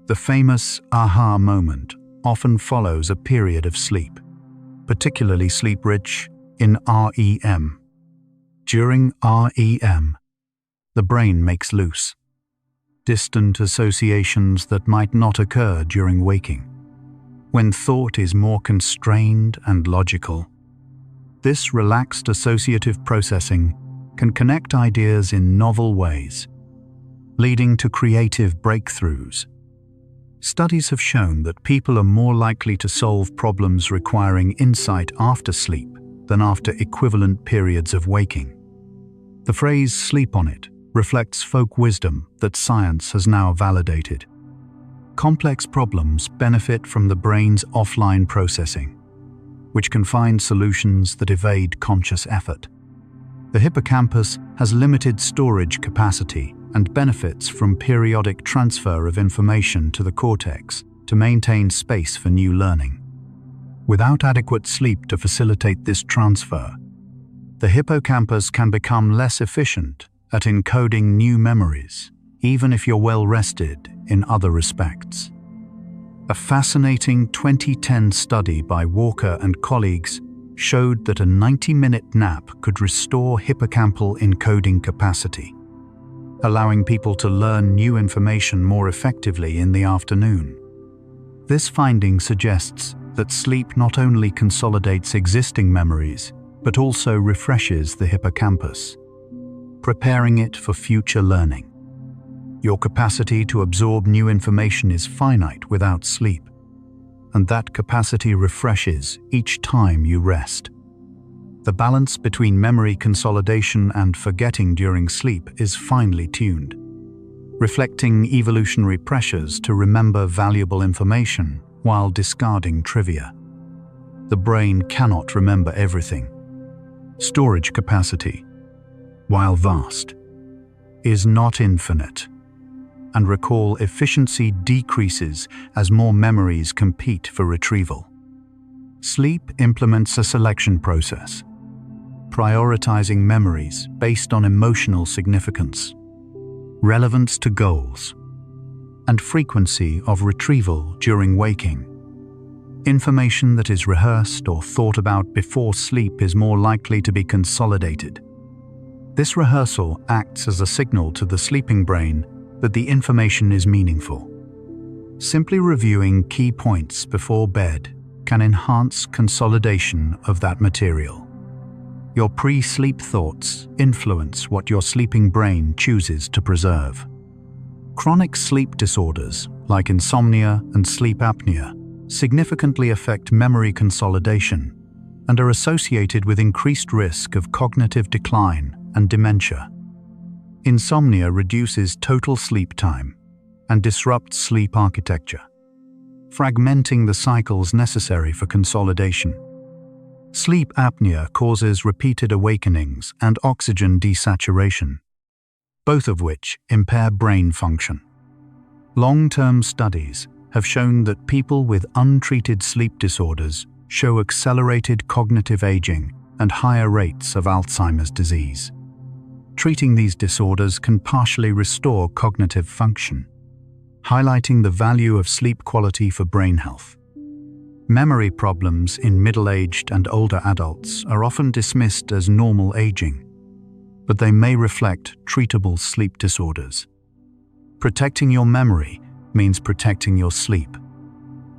The famous aha moment often follows a period of sleep, particularly sleep-rich in REM. During REM, the brain makes loose, distant associations that might not occur during waking. When thought is more constrained and logical, this relaxed associative processing can connect ideas in novel ways, leading to creative breakthroughs. Studies have shown that people are more likely to solve problems requiring insight after sleep than after equivalent periods of waking. The phrase "sleep on it" reflects folk wisdom that science has now validated. Complex problems benefit from the brain's offline processing, which can find solutions that evade conscious effort. The hippocampus has limited storage capacity and benefits from periodic transfer of information to the cortex to maintain space for new learning. Without adequate sleep to facilitate this transfer, the hippocampus can become less efficient at encoding new memories, even if you're well rested in other respects. A fascinating 2010 study by Walker and colleagues showed that a 90-minute nap could restore hippocampal encoding capacity, allowing people to learn new information more effectively in the afternoon. This finding suggests that sleep not only consolidates existing memories, but also refreshes the hippocampus, preparing it for future learning. Your capacity to absorb new information is finite without sleep, and that capacity refreshes each time you rest. The balance between memory consolidation and forgetting during sleep is finely tuned, reflecting evolutionary pressures to remember valuable information while discarding trivia. The brain cannot remember everything. Storage capacity, while vast, is not infinite, and recall efficiency decreases as more memories compete for retrieval. Sleep implements a selection process, prioritizing memories based on emotional significance, relevance to goals, and frequency of retrieval during waking. Information that is rehearsed or thought about before sleep is more likely to be consolidated. This rehearsal acts as a signal to the sleeping brain that the information is meaningful. Simply reviewing key points before bed can enhance consolidation of that material. Your pre-sleep thoughts influence what your sleeping brain chooses to preserve. Chronic sleep disorders, like insomnia and sleep apnea, significantly affect memory consolidation and are associated with increased risk of cognitive decline and dementia. Insomnia reduces total sleep time and disrupts sleep architecture, fragmenting the cycles necessary for consolidation. Sleep apnea causes repeated awakenings and oxygen desaturation, both of which impair brain function. Long-term studies have shown that people with untreated sleep disorders show accelerated cognitive aging and higher rates of Alzheimer's disease. Treating these disorders can partially restore cognitive function, highlighting the value of sleep quality for brain health. Memory problems in middle-aged and older adults are often dismissed as normal aging, but they may reflect treatable sleep disorders. Protecting your memory means protecting your sleep.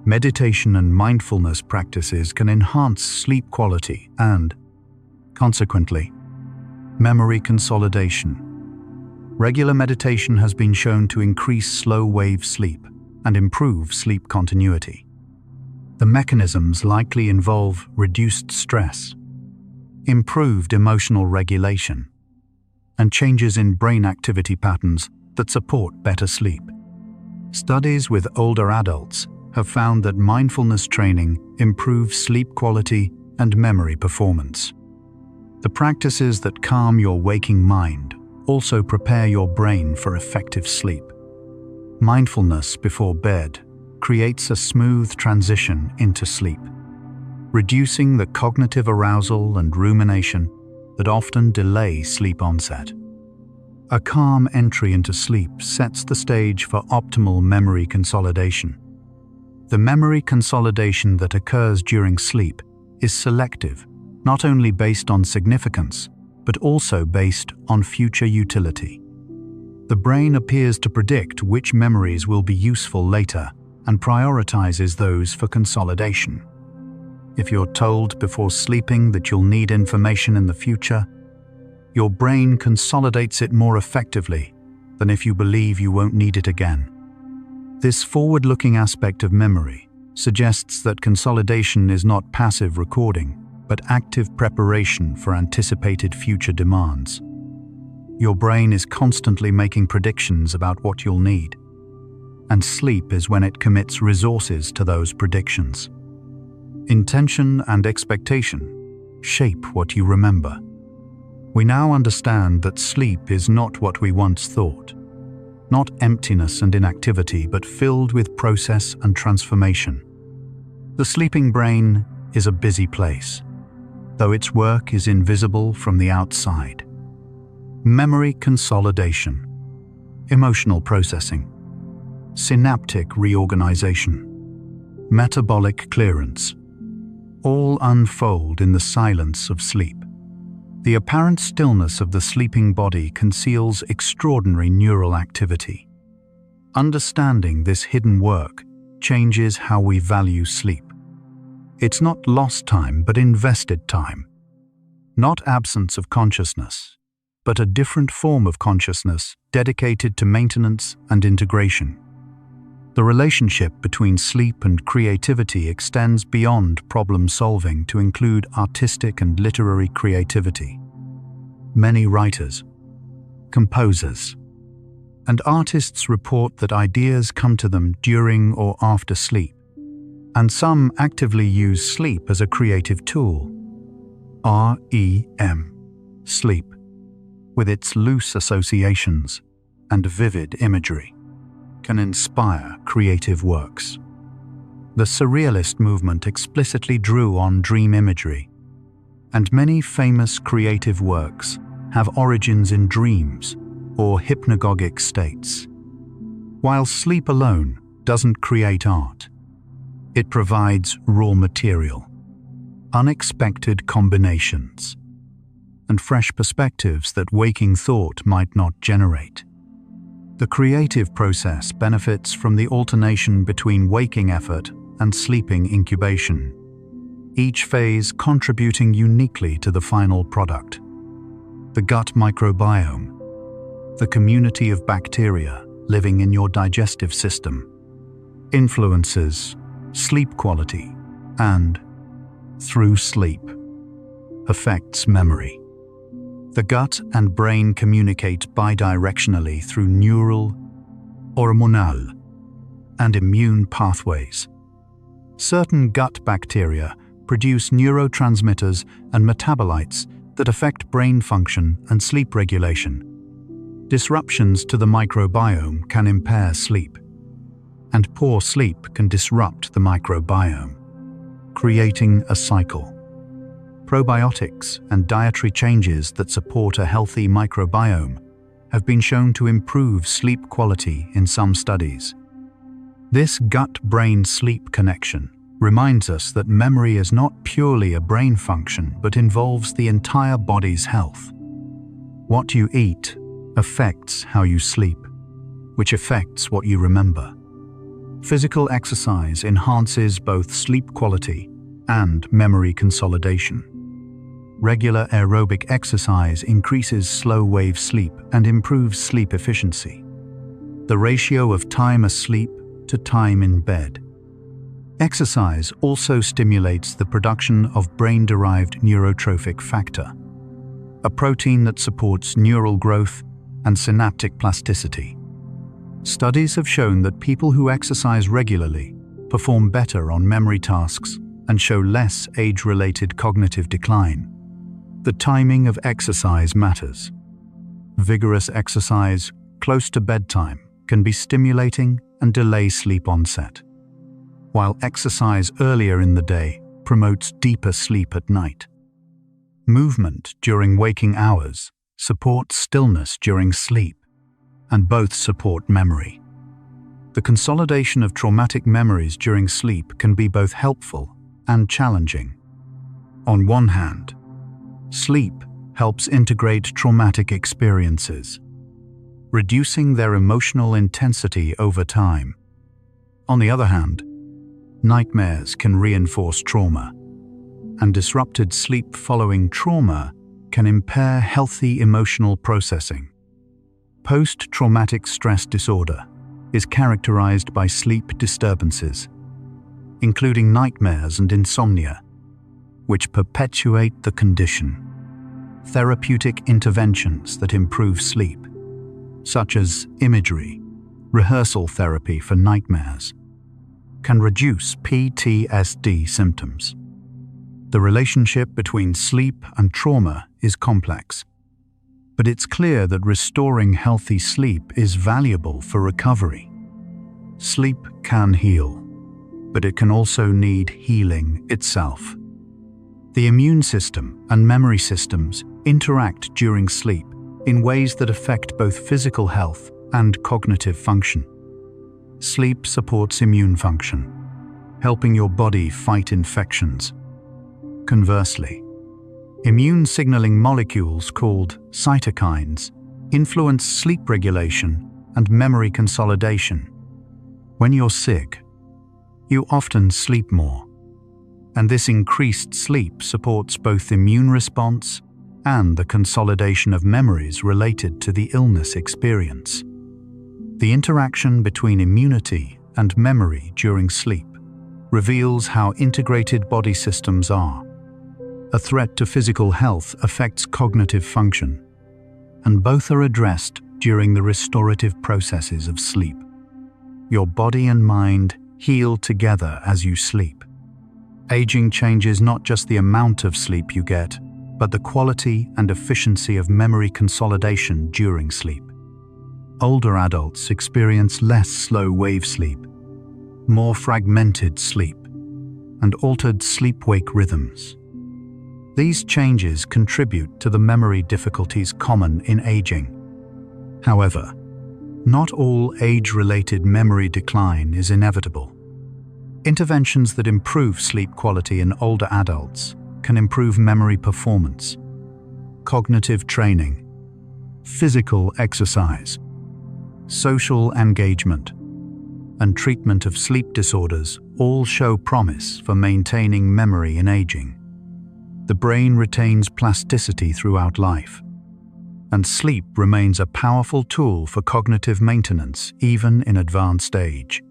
Meditation and mindfulness practices can enhance sleep quality and, consequently, memory consolidation. Regular meditation has been shown to increase slow-wave sleep and improve sleep continuity. The mechanisms likely involve reduced stress, improved emotional regulation, and changes in brain activity patterns that support better sleep. Studies with older adults have found that mindfulness training improves sleep quality and memory performance. The practices that calm your waking mind also prepare your brain for effective sleep. Mindfulness before bed creates a smooth transition into sleep, reducing the cognitive arousal and rumination that often delay sleep onset. A calm entry into sleep sets the stage for optimal memory consolidation. The memory consolidation that occurs during sleep is selective, not only based on significance, but also based on future utility. The brain appears to predict which memories will be useful later and prioritizes those for consolidation. If you're told before sleeping that you'll need information in the future, your brain consolidates it more effectively than if you believe you won't need it again. This forward-looking aspect of memory suggests that consolidation is not passive recording, but active preparation for anticipated future demands. Your brain is constantly making predictions about what you'll need, and sleep is when it commits resources to those predictions. Intention and expectation shape what you remember. We now understand that sleep is not what we once thought, not emptiness and inactivity, but filled with process and transformation. The sleeping brain is a busy place, though its work is invisible from the outside. Memory consolidation, emotional processing, synaptic reorganization, metabolic clearance, all unfold in the silence of sleep. The apparent stillness of the sleeping body conceals extraordinary neural activity. Understanding this hidden work changes how we value sleep. It's not lost time, but invested time. Not absence of consciousness, but a different form of consciousness dedicated to maintenance and integration. The relationship between sleep and creativity extends beyond problem-solving to include artistic and literary creativity. Many writers, composers, and artists report that ideas come to them during or after sleep, and some actively use sleep as a creative tool. REM, sleep, with its loose associations and vivid imagery, can inspire creative works. The Surrealist movement explicitly drew on dream imagery, and many famous creative works have origins in dreams or hypnagogic states. While sleep alone doesn't create art, it provides raw material, unexpected combinations, and fresh perspectives that waking thought might not generate. The creative process benefits from the alternation between waking effort and sleeping incubation. each phase contributing uniquely to the final product. The gut microbiome, the community of bacteria living in your digestive system, influences sleep quality and, through sleep, affects memory. The gut and brain communicate bidirectionally through neural, hormonal, and immune pathways. Certain gut bacteria produce neurotransmitters and metabolites that affect brain function and sleep regulation. Disruptions to the microbiome can impair sleep, and poor sleep can disrupt the microbiome, creating a cycle. Probiotics and dietary changes that support a healthy microbiome have been shown to improve sleep quality in some studies. This gut-brain sleep connection reminds us that memory is not purely a brain function but involves the entire body's health. What you eat affects how you sleep, which affects what you remember. Physical exercise enhances both sleep quality and memory consolidation. Regular aerobic exercise increases slow-wave sleep and improves sleep efficiency. The ratio of time asleep to time in bed. Exercise also stimulates the production of brain-derived neurotrophic factor, a protein that supports neural growth and synaptic plasticity. Studies have shown that people who exercise regularly perform better on memory tasks and show less age-related cognitive decline. The timing of exercise matters. Vigorous exercise close to bedtime can be stimulating and delay sleep onset, while exercise earlier in the day promotes deeper sleep at night. Movement during waking hours supports stillness during sleep, and both support memory. The consolidation of traumatic memories during sleep can be both helpful and challenging. On one hand, sleep helps integrate traumatic experiences, reducing their emotional intensity over time. On the other hand, nightmares can reinforce trauma, and disrupted sleep following trauma can impair healthy emotional processing. Post-traumatic stress disorder is characterized by sleep disturbances, including nightmares and insomnia, which perpetuate the condition. Therapeutic interventions that improve sleep, such as imagery, rehearsal therapy for nightmares, can reduce PTSD symptoms. The relationship between sleep and trauma is complex, but it's clear that restoring healthy sleep is valuable for recovery. Sleep can heal, but it can also need healing itself. The immune system and memory systems interact during sleep in ways that affect both physical health and cognitive function. Sleep supports immune function, helping your body fight infections. Conversely, immune signaling molecules called cytokines influence sleep regulation and memory consolidation. When you're sick, you often sleep more, and this increased sleep supports both immune response and the consolidation of memories related to the illness experience. The interaction between immunity and memory during sleep reveals how integrated body systems are. A threat to physical health affects cognitive function, and both are addressed during the restorative processes of sleep. Your body and mind heal together as you sleep. Aging changes not just the amount of sleep you get, but the quality and efficiency of memory consolidation during sleep. Older adults experience less slow-wave sleep, more fragmented sleep, and altered sleep-wake rhythms. These changes contribute to the memory difficulties common in aging. However, not all age-related memory decline is inevitable. Interventions that improve sleep quality in older adults can improve memory performance. Cognitive training, physical exercise, social engagement, and treatment of sleep disorders all show promise for maintaining memory in aging. The brain retains plasticity throughout life, and sleep remains a powerful tool for cognitive maintenance even in advanced age.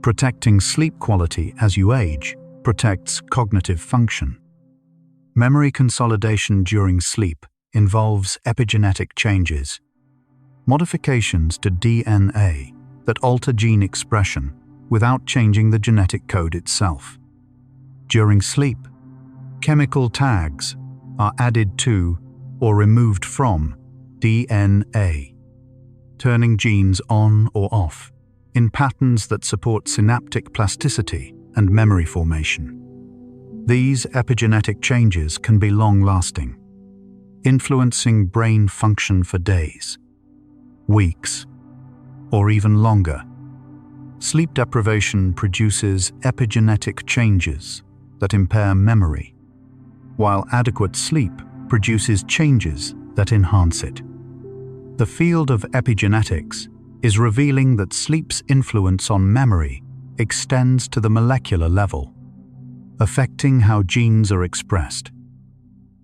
Protecting sleep quality as you age protects cognitive function. Memory consolidation during sleep involves epigenetic changes, modifications to DNA that alter gene expression without changing the genetic code itself. During sleep, chemical tags are added to or removed from DNA, turning genes on or off in patterns that support synaptic plasticity and memory formation. These epigenetic changes can be long-lasting, influencing brain function for days, weeks, or even longer. Sleep deprivation produces epigenetic changes that impair memory, while adequate sleep produces changes that enhance it. The field of epigenetics is revealing that sleep's influence on memory extends to the molecular level, affecting how genes are expressed.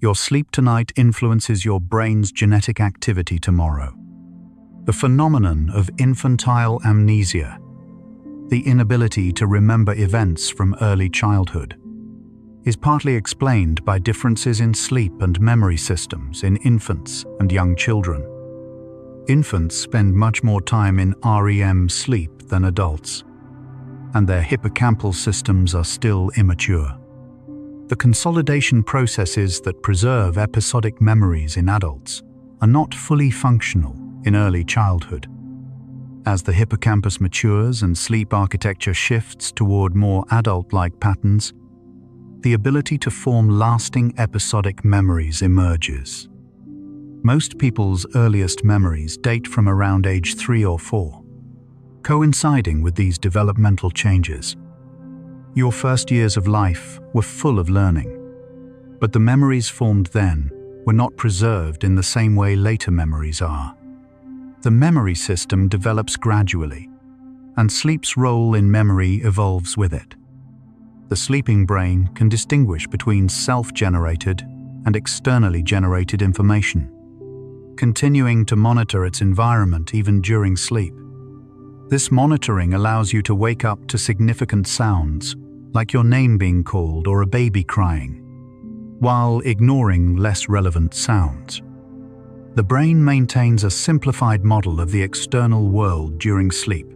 Your sleep tonight influences your brain's genetic activity tomorrow. The phenomenon of infantile amnesia, the inability to remember events from early childhood, is partly explained by differences in sleep and memory systems in infants and young children. Infants spend much more time in REM sleep than adults, and their hippocampal systems are still immature. The consolidation processes that preserve episodic memories in adults are not fully functional in early childhood. As the hippocampus matures and sleep architecture shifts toward more adult-like patterns, the ability to form lasting episodic memories emerges. Most people's earliest memories date from around age 3 or 4, coinciding with these developmental changes. Your first years of life were full of learning, but the memories formed then were not preserved in the same way later memories are. The memory system develops gradually, and sleep's role in memory evolves with it. The sleeping brain can distinguish between self-generated and externally generated information, continuing to monitor its environment even during sleep. This monitoring allows you to wake up to significant sounds, like your name being called or a baby crying, while ignoring less relevant sounds. The brain maintains a simplified model of the external world during sleep,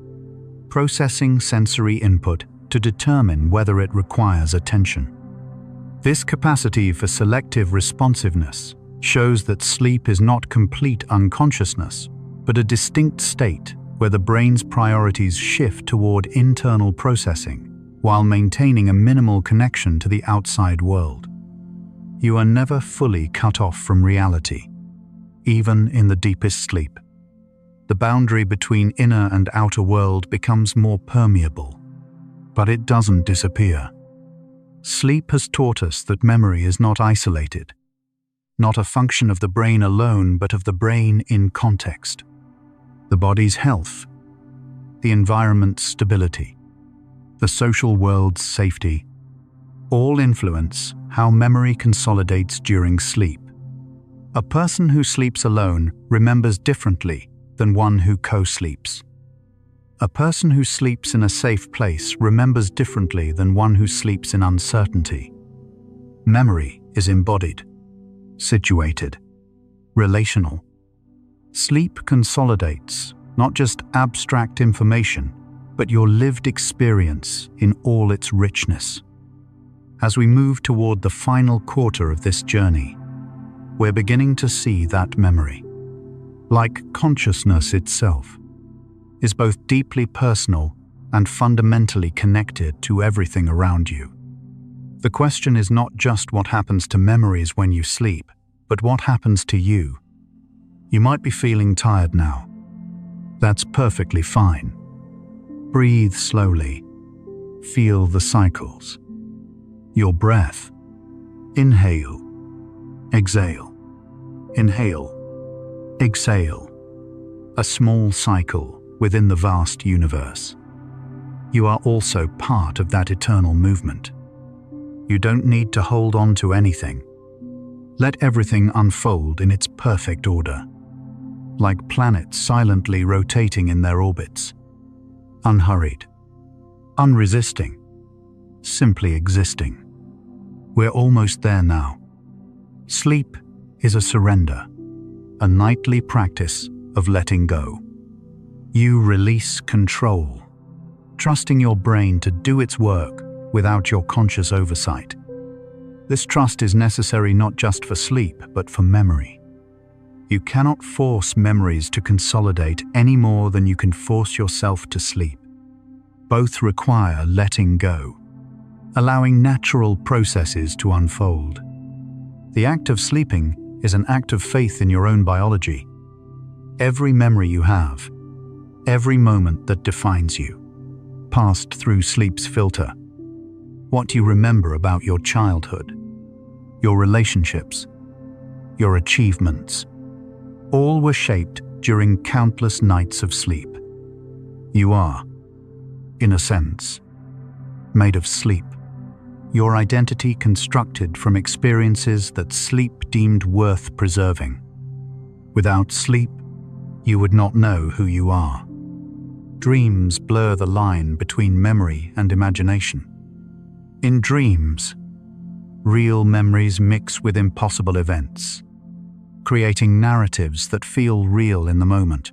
processing sensory input to determine whether it requires attention. This capacity for selective responsiveness shows that sleep is not complete unconsciousness, but a distinct state where the brain's priorities shift toward internal processing while maintaining a minimal connection to the outside world. You are never fully cut off from reality, even in the deepest sleep. The boundary between inner and outer world becomes more permeable, but it doesn't disappear. Sleep has taught us that memory is not isolated, not a function of the brain alone, but of the brain in context. The body's health, the environment's stability, the social world's safety, all influence how memory consolidates during sleep. A person who sleeps alone remembers differently than one who co-sleeps. A person who sleeps in a safe place remembers differently than one who sleeps in uncertainty. Memory is embodied, situated, relational. Sleep consolidates not just abstract information, but your lived experience in all its richness. As we move toward the final quarter of this journey, we're beginning to see that memory, like consciousness itself, is both deeply personal and fundamentally connected to everything around you. The question is not just what happens to memories when you sleep, but what happens to you. You might be feeling tired now. That's perfectly fine. Breathe slowly. Feel the cycles. Your breath. Inhale. Exhale. Inhale. Exhale. A small cycle within the vast universe. you are also part of that eternal movement. You don't need to hold on to anything. Let everything unfold in its perfect order, like planets silently rotating in their orbits, unhurried, unresisting, simply existing. We're almost there now. Sleep is a surrender, a nightly practice of letting go. You release control, trusting your brain to do its work without your conscious oversight. This trust is necessary not just for sleep, but for memory. You cannot force memories to consolidate any more than you can force yourself to sleep. Both require letting go, allowing natural processes to unfold. The act of sleeping is an act of faith in your own biology. Every memory you have, every moment that defines you, passed through sleep's filter. What you remember about your childhood, your relationships, your achievements, all were shaped during countless nights of sleep. You are, in a sense, made of sleep. Your identity constructed from experiences that sleep deemed worth preserving. Without sleep, you would not know who you are. Dreams blur the line between memory and imagination. In dreams, real memories mix with impossible events, creating narratives that feel real in the moment.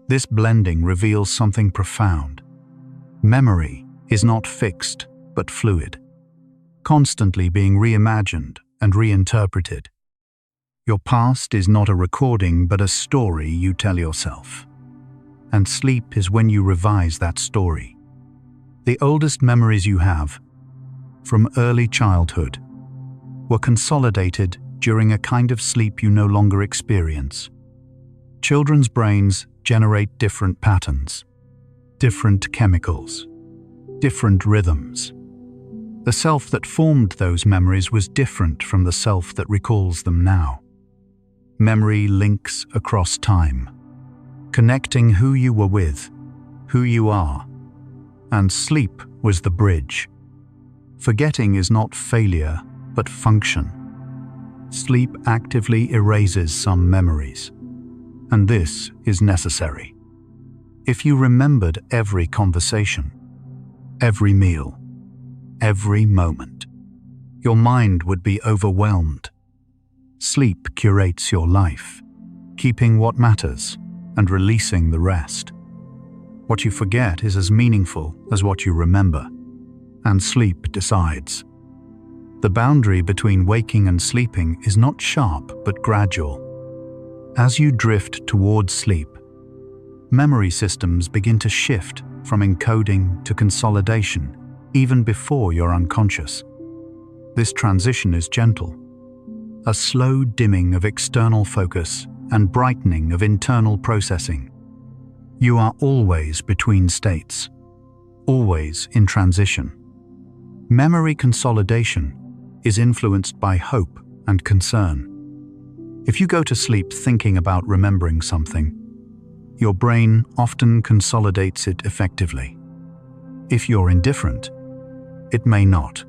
This blending reveals something profound. Memory is not fixed, but fluid, constantly being reimagined and reinterpreted. Your past is not a recording, but a story you tell yourself. And sleep is when you revise that story. The oldest memories you have, from early childhood, were consolidated during a kind of sleep you no longer experience. Children's brains generate different patterns, different chemicals, different rhythms. The self that formed those memories was different from the self that recalls them now. Memory links across time, connecting who you were with, who you are, and sleep was the bridge. Forgetting is not failure, but function. Sleep actively erases some memories, and this is necessary. If you remembered every conversation, every meal, every moment, your mind would be overwhelmed. Sleep curates your life, keeping what matters and releasing the rest. What you forget is as meaningful as what you remember, and sleep decides. The boundary between waking and sleeping is not sharp but gradual. As you drift towards sleep, memory systems begin to shift from encoding to consolidation, even before you're unconscious. This transition is gentle, a slow dimming of external focus and brightening of internal processing. You are always between states, always in transition. Memory consolidation is influenced by hope and concern. If you go to sleep thinking about remembering something, your brain often consolidates it effectively. If you're indifferent, it may not.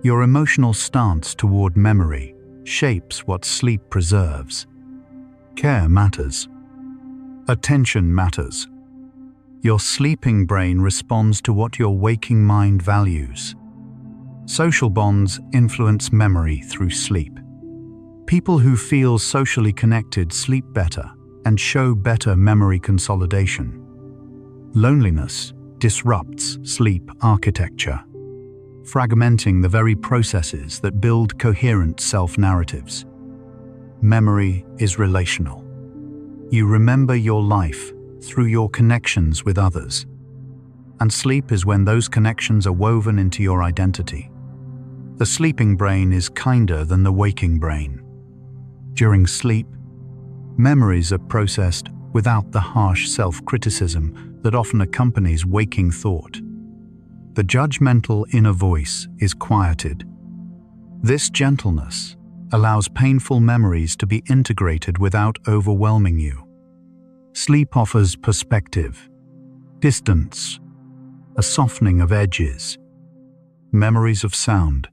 Your emotional stance toward memory shapes what sleep preserves. Care matters. Attention matters. Your sleeping brain responds to what your waking mind values. Social bonds influence memory through sleep. People who feel socially connected sleep better and show better memory consolidation. Loneliness disrupts sleep architecture, fragmenting the very processes that build coherent self-narratives. Memory is relational. You remember your life through your connections with others, and sleep is when those connections are woven into your identity. The sleeping brain is kinder than the waking brain. During sleep, memories are processed without the harsh self-criticism that often accompanies waking thought. The judgmental inner voice is quieted. This gentleness allows painful memories to be integrated without overwhelming you. Sleep offers perspective, distance, a softening of edges. Memories of sound,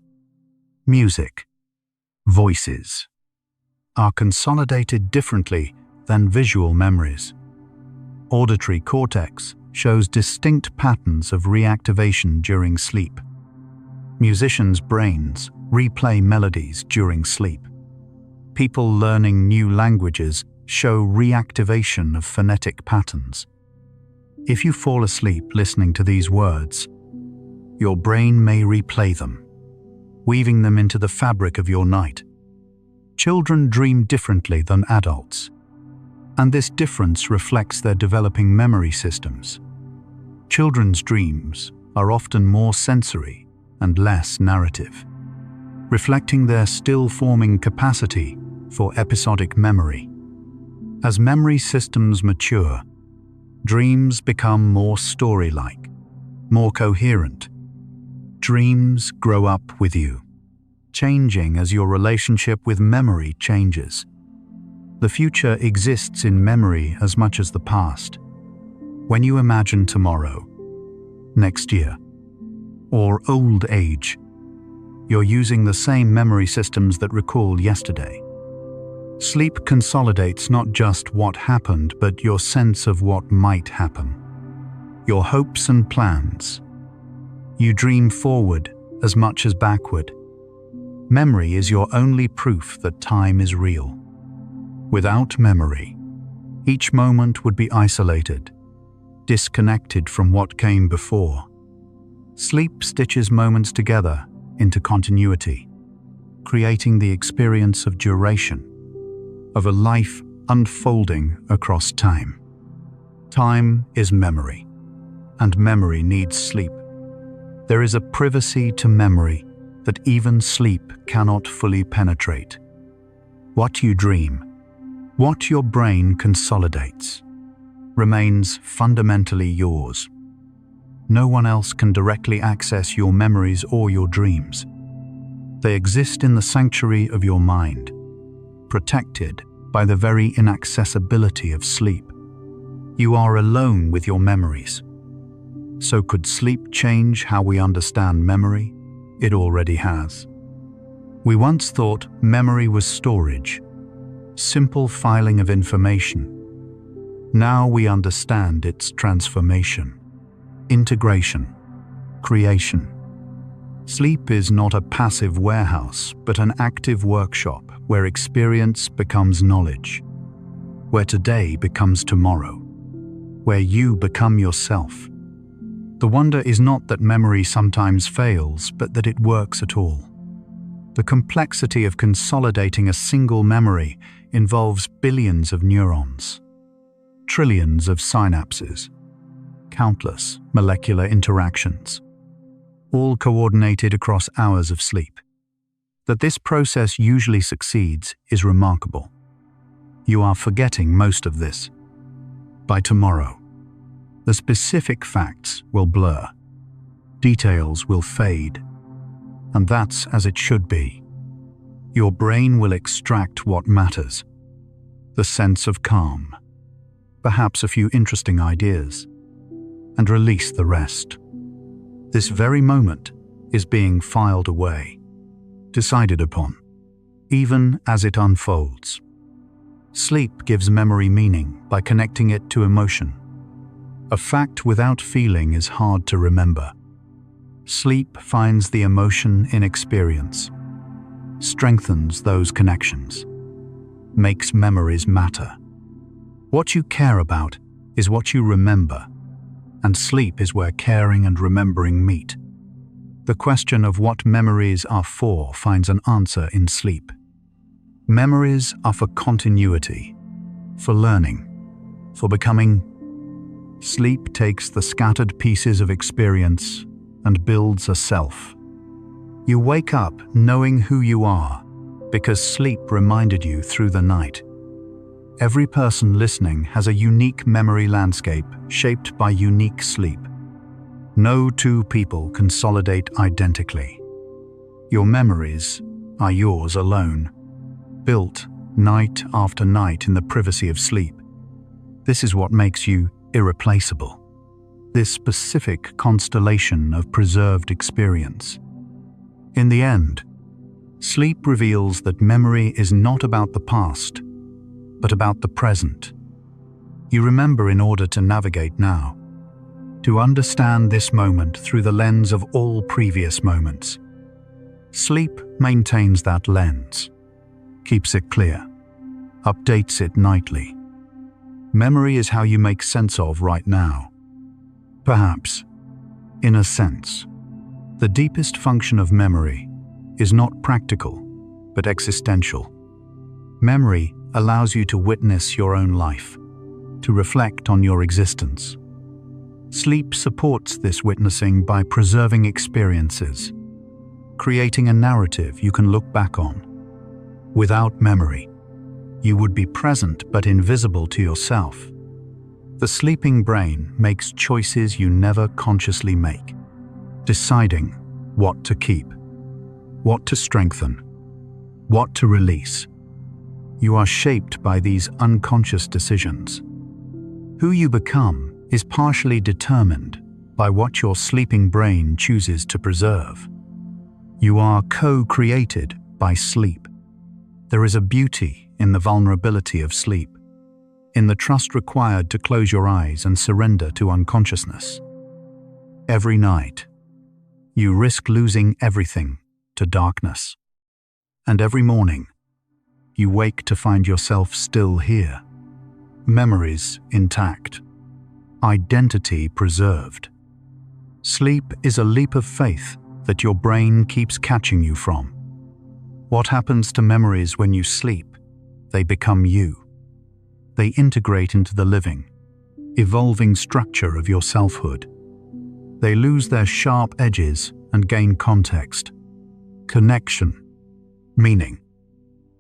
music, voices are consolidated differently than visual memories. Auditory cortex shows distinct patterns of reactivation during sleep. Musicians' brains replay melodies during sleep. People learning new languages show reactivation of phonetic patterns. If you fall asleep listening to these words, your brain may replay them, weaving them into the fabric of your night. Children dream differently than adults, and this difference reflects their developing memory systems. Children's dreams are often more sensory and less narrative, reflecting their still-forming capacity for episodic memory. As memory systems mature, dreams become more story-like, more coherent. Dreams grow up with you, changing as your relationship with memory changes. The future exists in memory as much as the past. When you imagine tomorrow, next year, or old age, you're using the same memory systems that recall yesterday. Sleep consolidates not just what happened, but your sense of what might happen, your hopes and plans. You dream forward as much as backward. Memory is your only proof that time is real. Without memory, each moment would be isolated, disconnected from what came before. Sleep stitches moments together into continuity, creating the experience of duration, of a life unfolding across time. Time is memory, and memory needs sleep. There is a privacy to memory that even sleep cannot fully penetrate. What you dream, what your brain consolidates, remains fundamentally yours. No one else can directly access your memories or your dreams. They exist in the sanctuary of your mind, protected by the very inaccessibility of sleep. You are alone with your memories. So could sleep change how we understand memory? It already has. We once thought memory was storage, simple filing of information. Now we understand its transformation, integration, creation. Sleep is not a passive warehouse, but an active workshop where experience becomes knowledge, where today becomes tomorrow, where you become yourself. The wonder is not that memory sometimes fails, but that it works at all. The complexity of consolidating a single memory involves billions of neurons, trillions of synapses, countless molecular interactions, all coordinated across hours of sleep. That this process usually succeeds is remarkable. You are forgetting most of this. By tomorrow, the specific facts will blur, details will fade, and that's as it should be. Your brain will extract what matters, the sense of calm, perhaps a few interesting ideas, and release the rest. This very moment is being filed away, decided upon, even as it unfolds. Sleep gives memory meaning by connecting it to emotion. A fact without feeling is hard to remember. Sleep finds the emotion in experience, strengthens those connections, makes memories matter. What you care about is what you remember, and sleep is where caring and remembering meet. The question of what memories are for finds an answer in sleep. Memories are for continuity, for learning, for becoming. Sleep takes the scattered pieces of experience and builds a self. You wake up knowing who you are because sleep reminded you through the night. Every person listening has a unique memory landscape shaped by unique sleep. No two people consolidate identically. Your memories are yours alone, built night after night in the privacy of sleep. This is what makes you irreplaceable. this specific constellation of preserved experience. In the end, sleep reveals that memory is not about the past, but about the present. You remember in order to navigate now, to understand this moment through the lens of all previous moments. Sleep maintains that lens, keeps it clear, updates it nightly. Memory is how you make sense of right now. Perhaps, in a sense, the deepest function of memory is not practical, but existential. Memory allows you to witness your own life, to reflect on your existence. Sleep supports this witnessing by preserving experiences, creating a narrative you can look back on. Without memory, you would be present but invisible to yourself. The sleeping brain makes choices you never consciously make, deciding what to keep, what to strengthen, what to release. You are shaped by these unconscious decisions. Who you become is partially determined by what your sleeping brain chooses to preserve. You are co-created by sleep. There is a beauty in the vulnerability of sleep, in the trust required to close your eyes and surrender to unconsciousness. Every night, you risk losing everything to darkness. And every morning, you wake to find yourself still here, memories intact, identity preserved. Sleep is a leap of faith that your brain keeps catching you from. What happens to memories when you sleep? They become you. They integrate into the living, evolving structure of your selfhood. They lose their sharp edges and gain context, connection, meaning.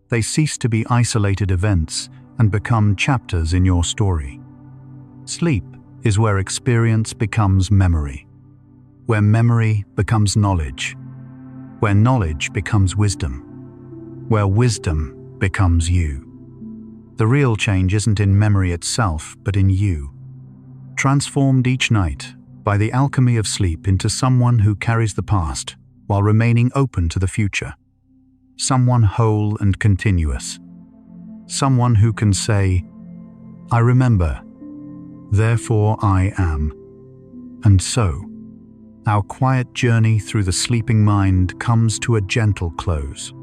They cease to be isolated events and become chapters in your story. Sleep is where experience becomes memory, where memory becomes knowledge, where knowledge becomes wisdom, where wisdom becomes you. The real change isn't in memory itself, but in you, transformed each night by the alchemy of sleep into someone who carries the past while remaining open to the future. Someone whole and continuous. Someone who can say, I remember, therefore I am. And so, our quiet journey through the sleeping mind comes to a gentle close.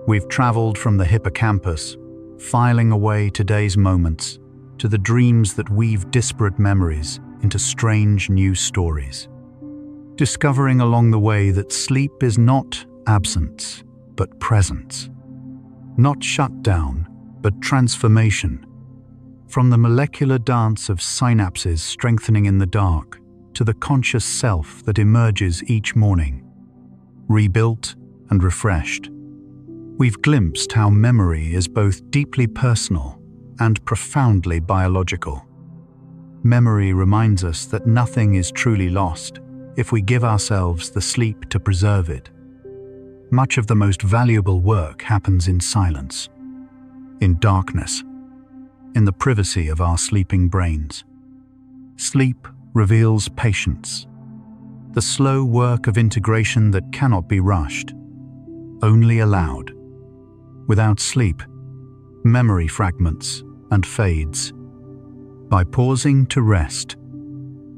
We've traveled from the hippocampus, filing away today's moments, to the dreams that weave disparate memories into strange new stories. Discovering along the way that sleep is not absence, but presence. Not shutdown, but transformation. From the molecular dance of synapses strengthening in the dark, to the conscious self that emerges each morning, rebuilt and refreshed. We've glimpsed how memory is both deeply personal and profoundly biological. Memory reminds us that nothing is truly lost if we give ourselves the sleep to preserve it. Much of the most valuable work happens in silence, in darkness, in the privacy of our sleeping brains. Sleep reveals patience, the slow work of integration that cannot be rushed, only allowed. Without sleep, memory fragments and fades. By pausing to rest,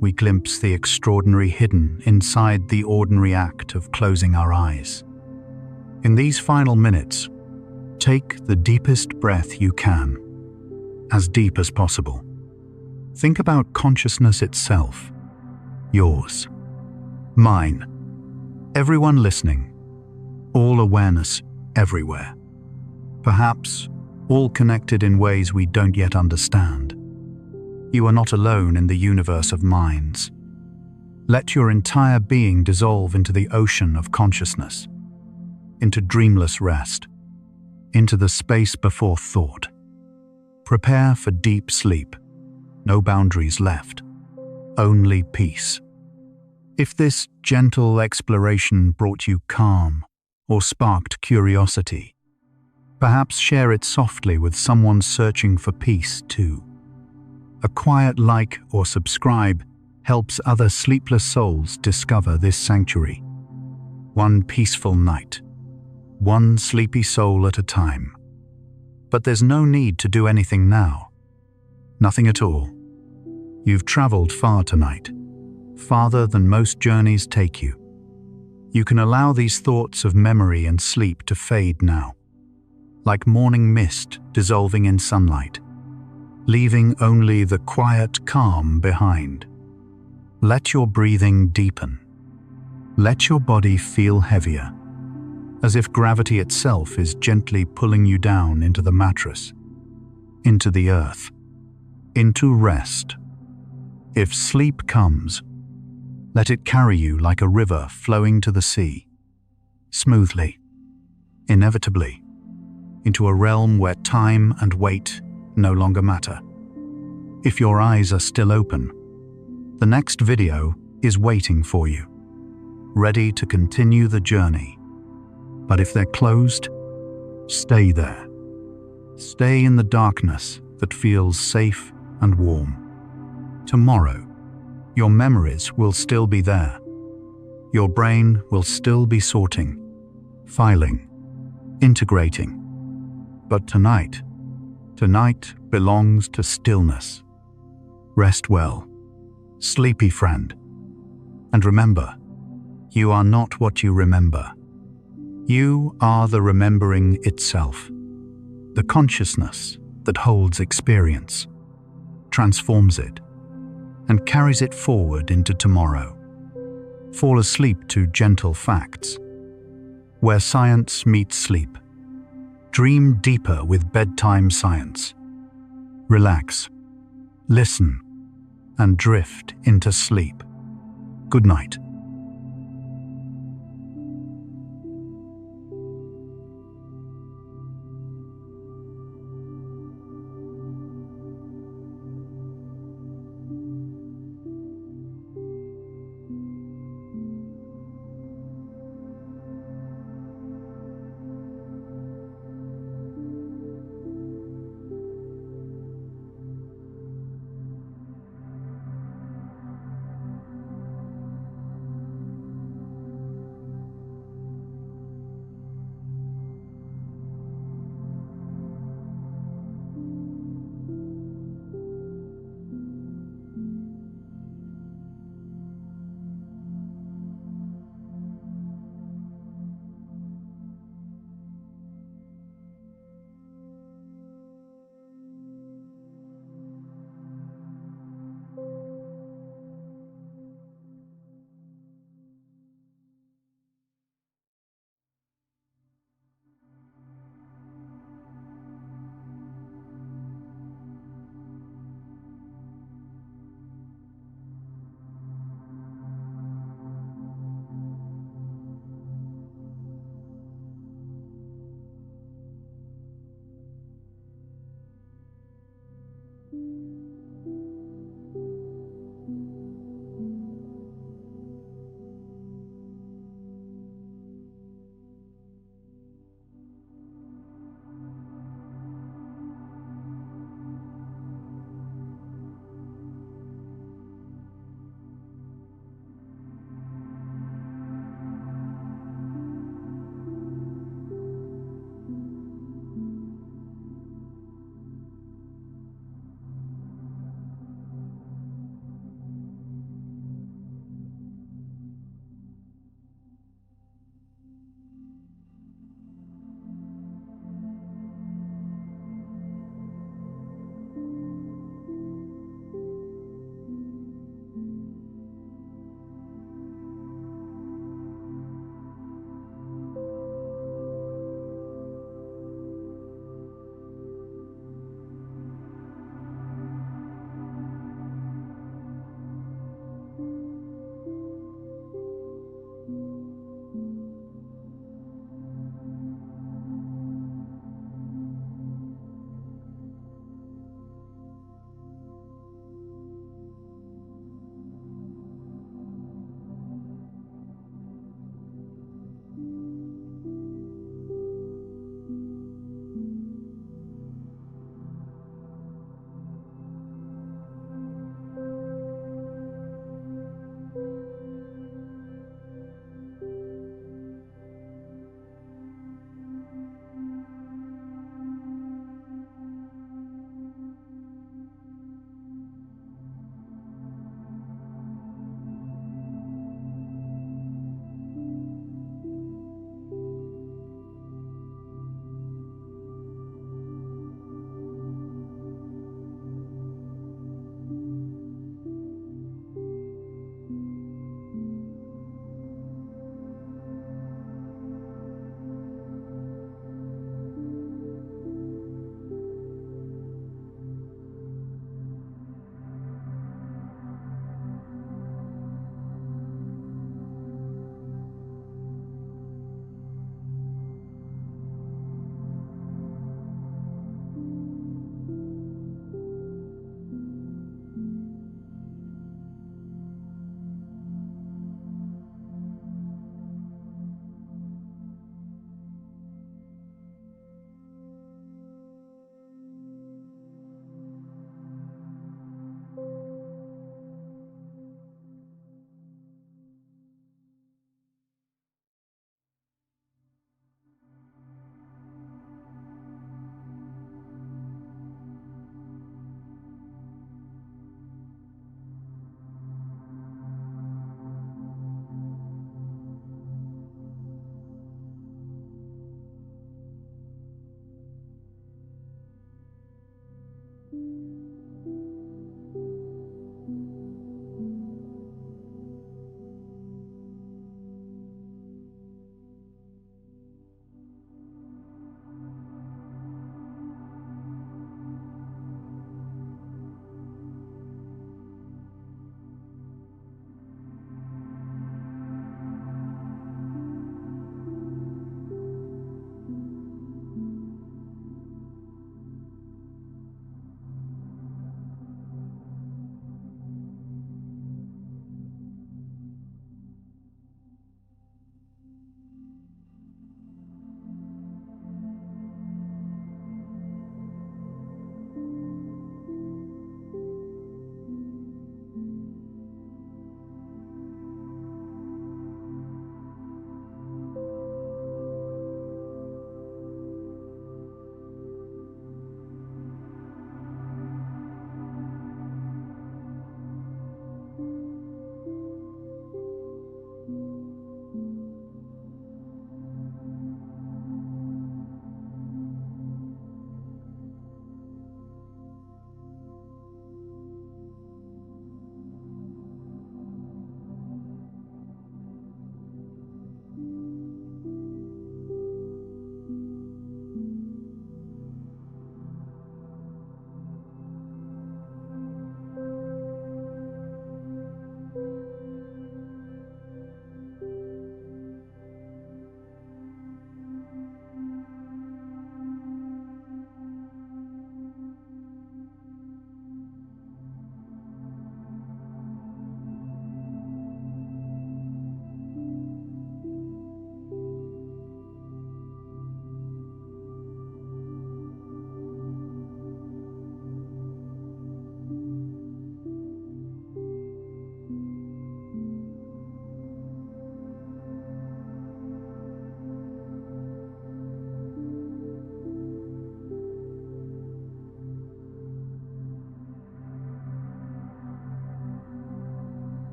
we glimpse the extraordinary hidden inside the ordinary act of closing our eyes. In these final minutes, take the deepest breath you can, as deep as possible. Think about consciousness itself, yours, mine, everyone listening, all awareness everywhere. Perhaps all connected in ways we don't yet understand. You are not alone in the universe of minds. Let your entire being dissolve into the ocean of consciousness, into dreamless rest, into the space before thought. Prepare for deep sleep. No boundaries left, only peace. If this gentle exploration brought you calm or sparked curiosity, perhaps share it softly with someone searching for peace too. A quiet like or subscribe helps other sleepless souls discover this sanctuary. One peaceful night, one sleepy soul at a time. But there's no need to do anything now. Nothing at all. You've traveled far tonight, farther than most journeys take you. You can allow these thoughts of memory and sleep to fade now, like morning mist dissolving in sunlight, leaving only the quiet calm behind. Let your breathing deepen. Let your body feel heavier, as if gravity itself is gently pulling you down into the mattress, into the earth, into rest. If sleep comes, let it carry you like a river flowing to the sea, smoothly, inevitably, into a realm where time and weight no longer matter. If your eyes are still open, the next video is waiting for you, ready to continue the journey. But if they're closed, stay there. Stay in the darkness that feels safe and warm. Tomorrow, your memories will still be there. Your brain will still be sorting, filing, integrating. But tonight belongs to stillness. Rest well, sleepy friend. And remember, you are not what you remember. You are the remembering itself, the consciousness that holds experience, transforms it, and carries it forward into tomorrow. Fall asleep to gentle facts, where science meets sleep. Dream deeper with bedtime science. Relax, listen, and drift into sleep. Good night.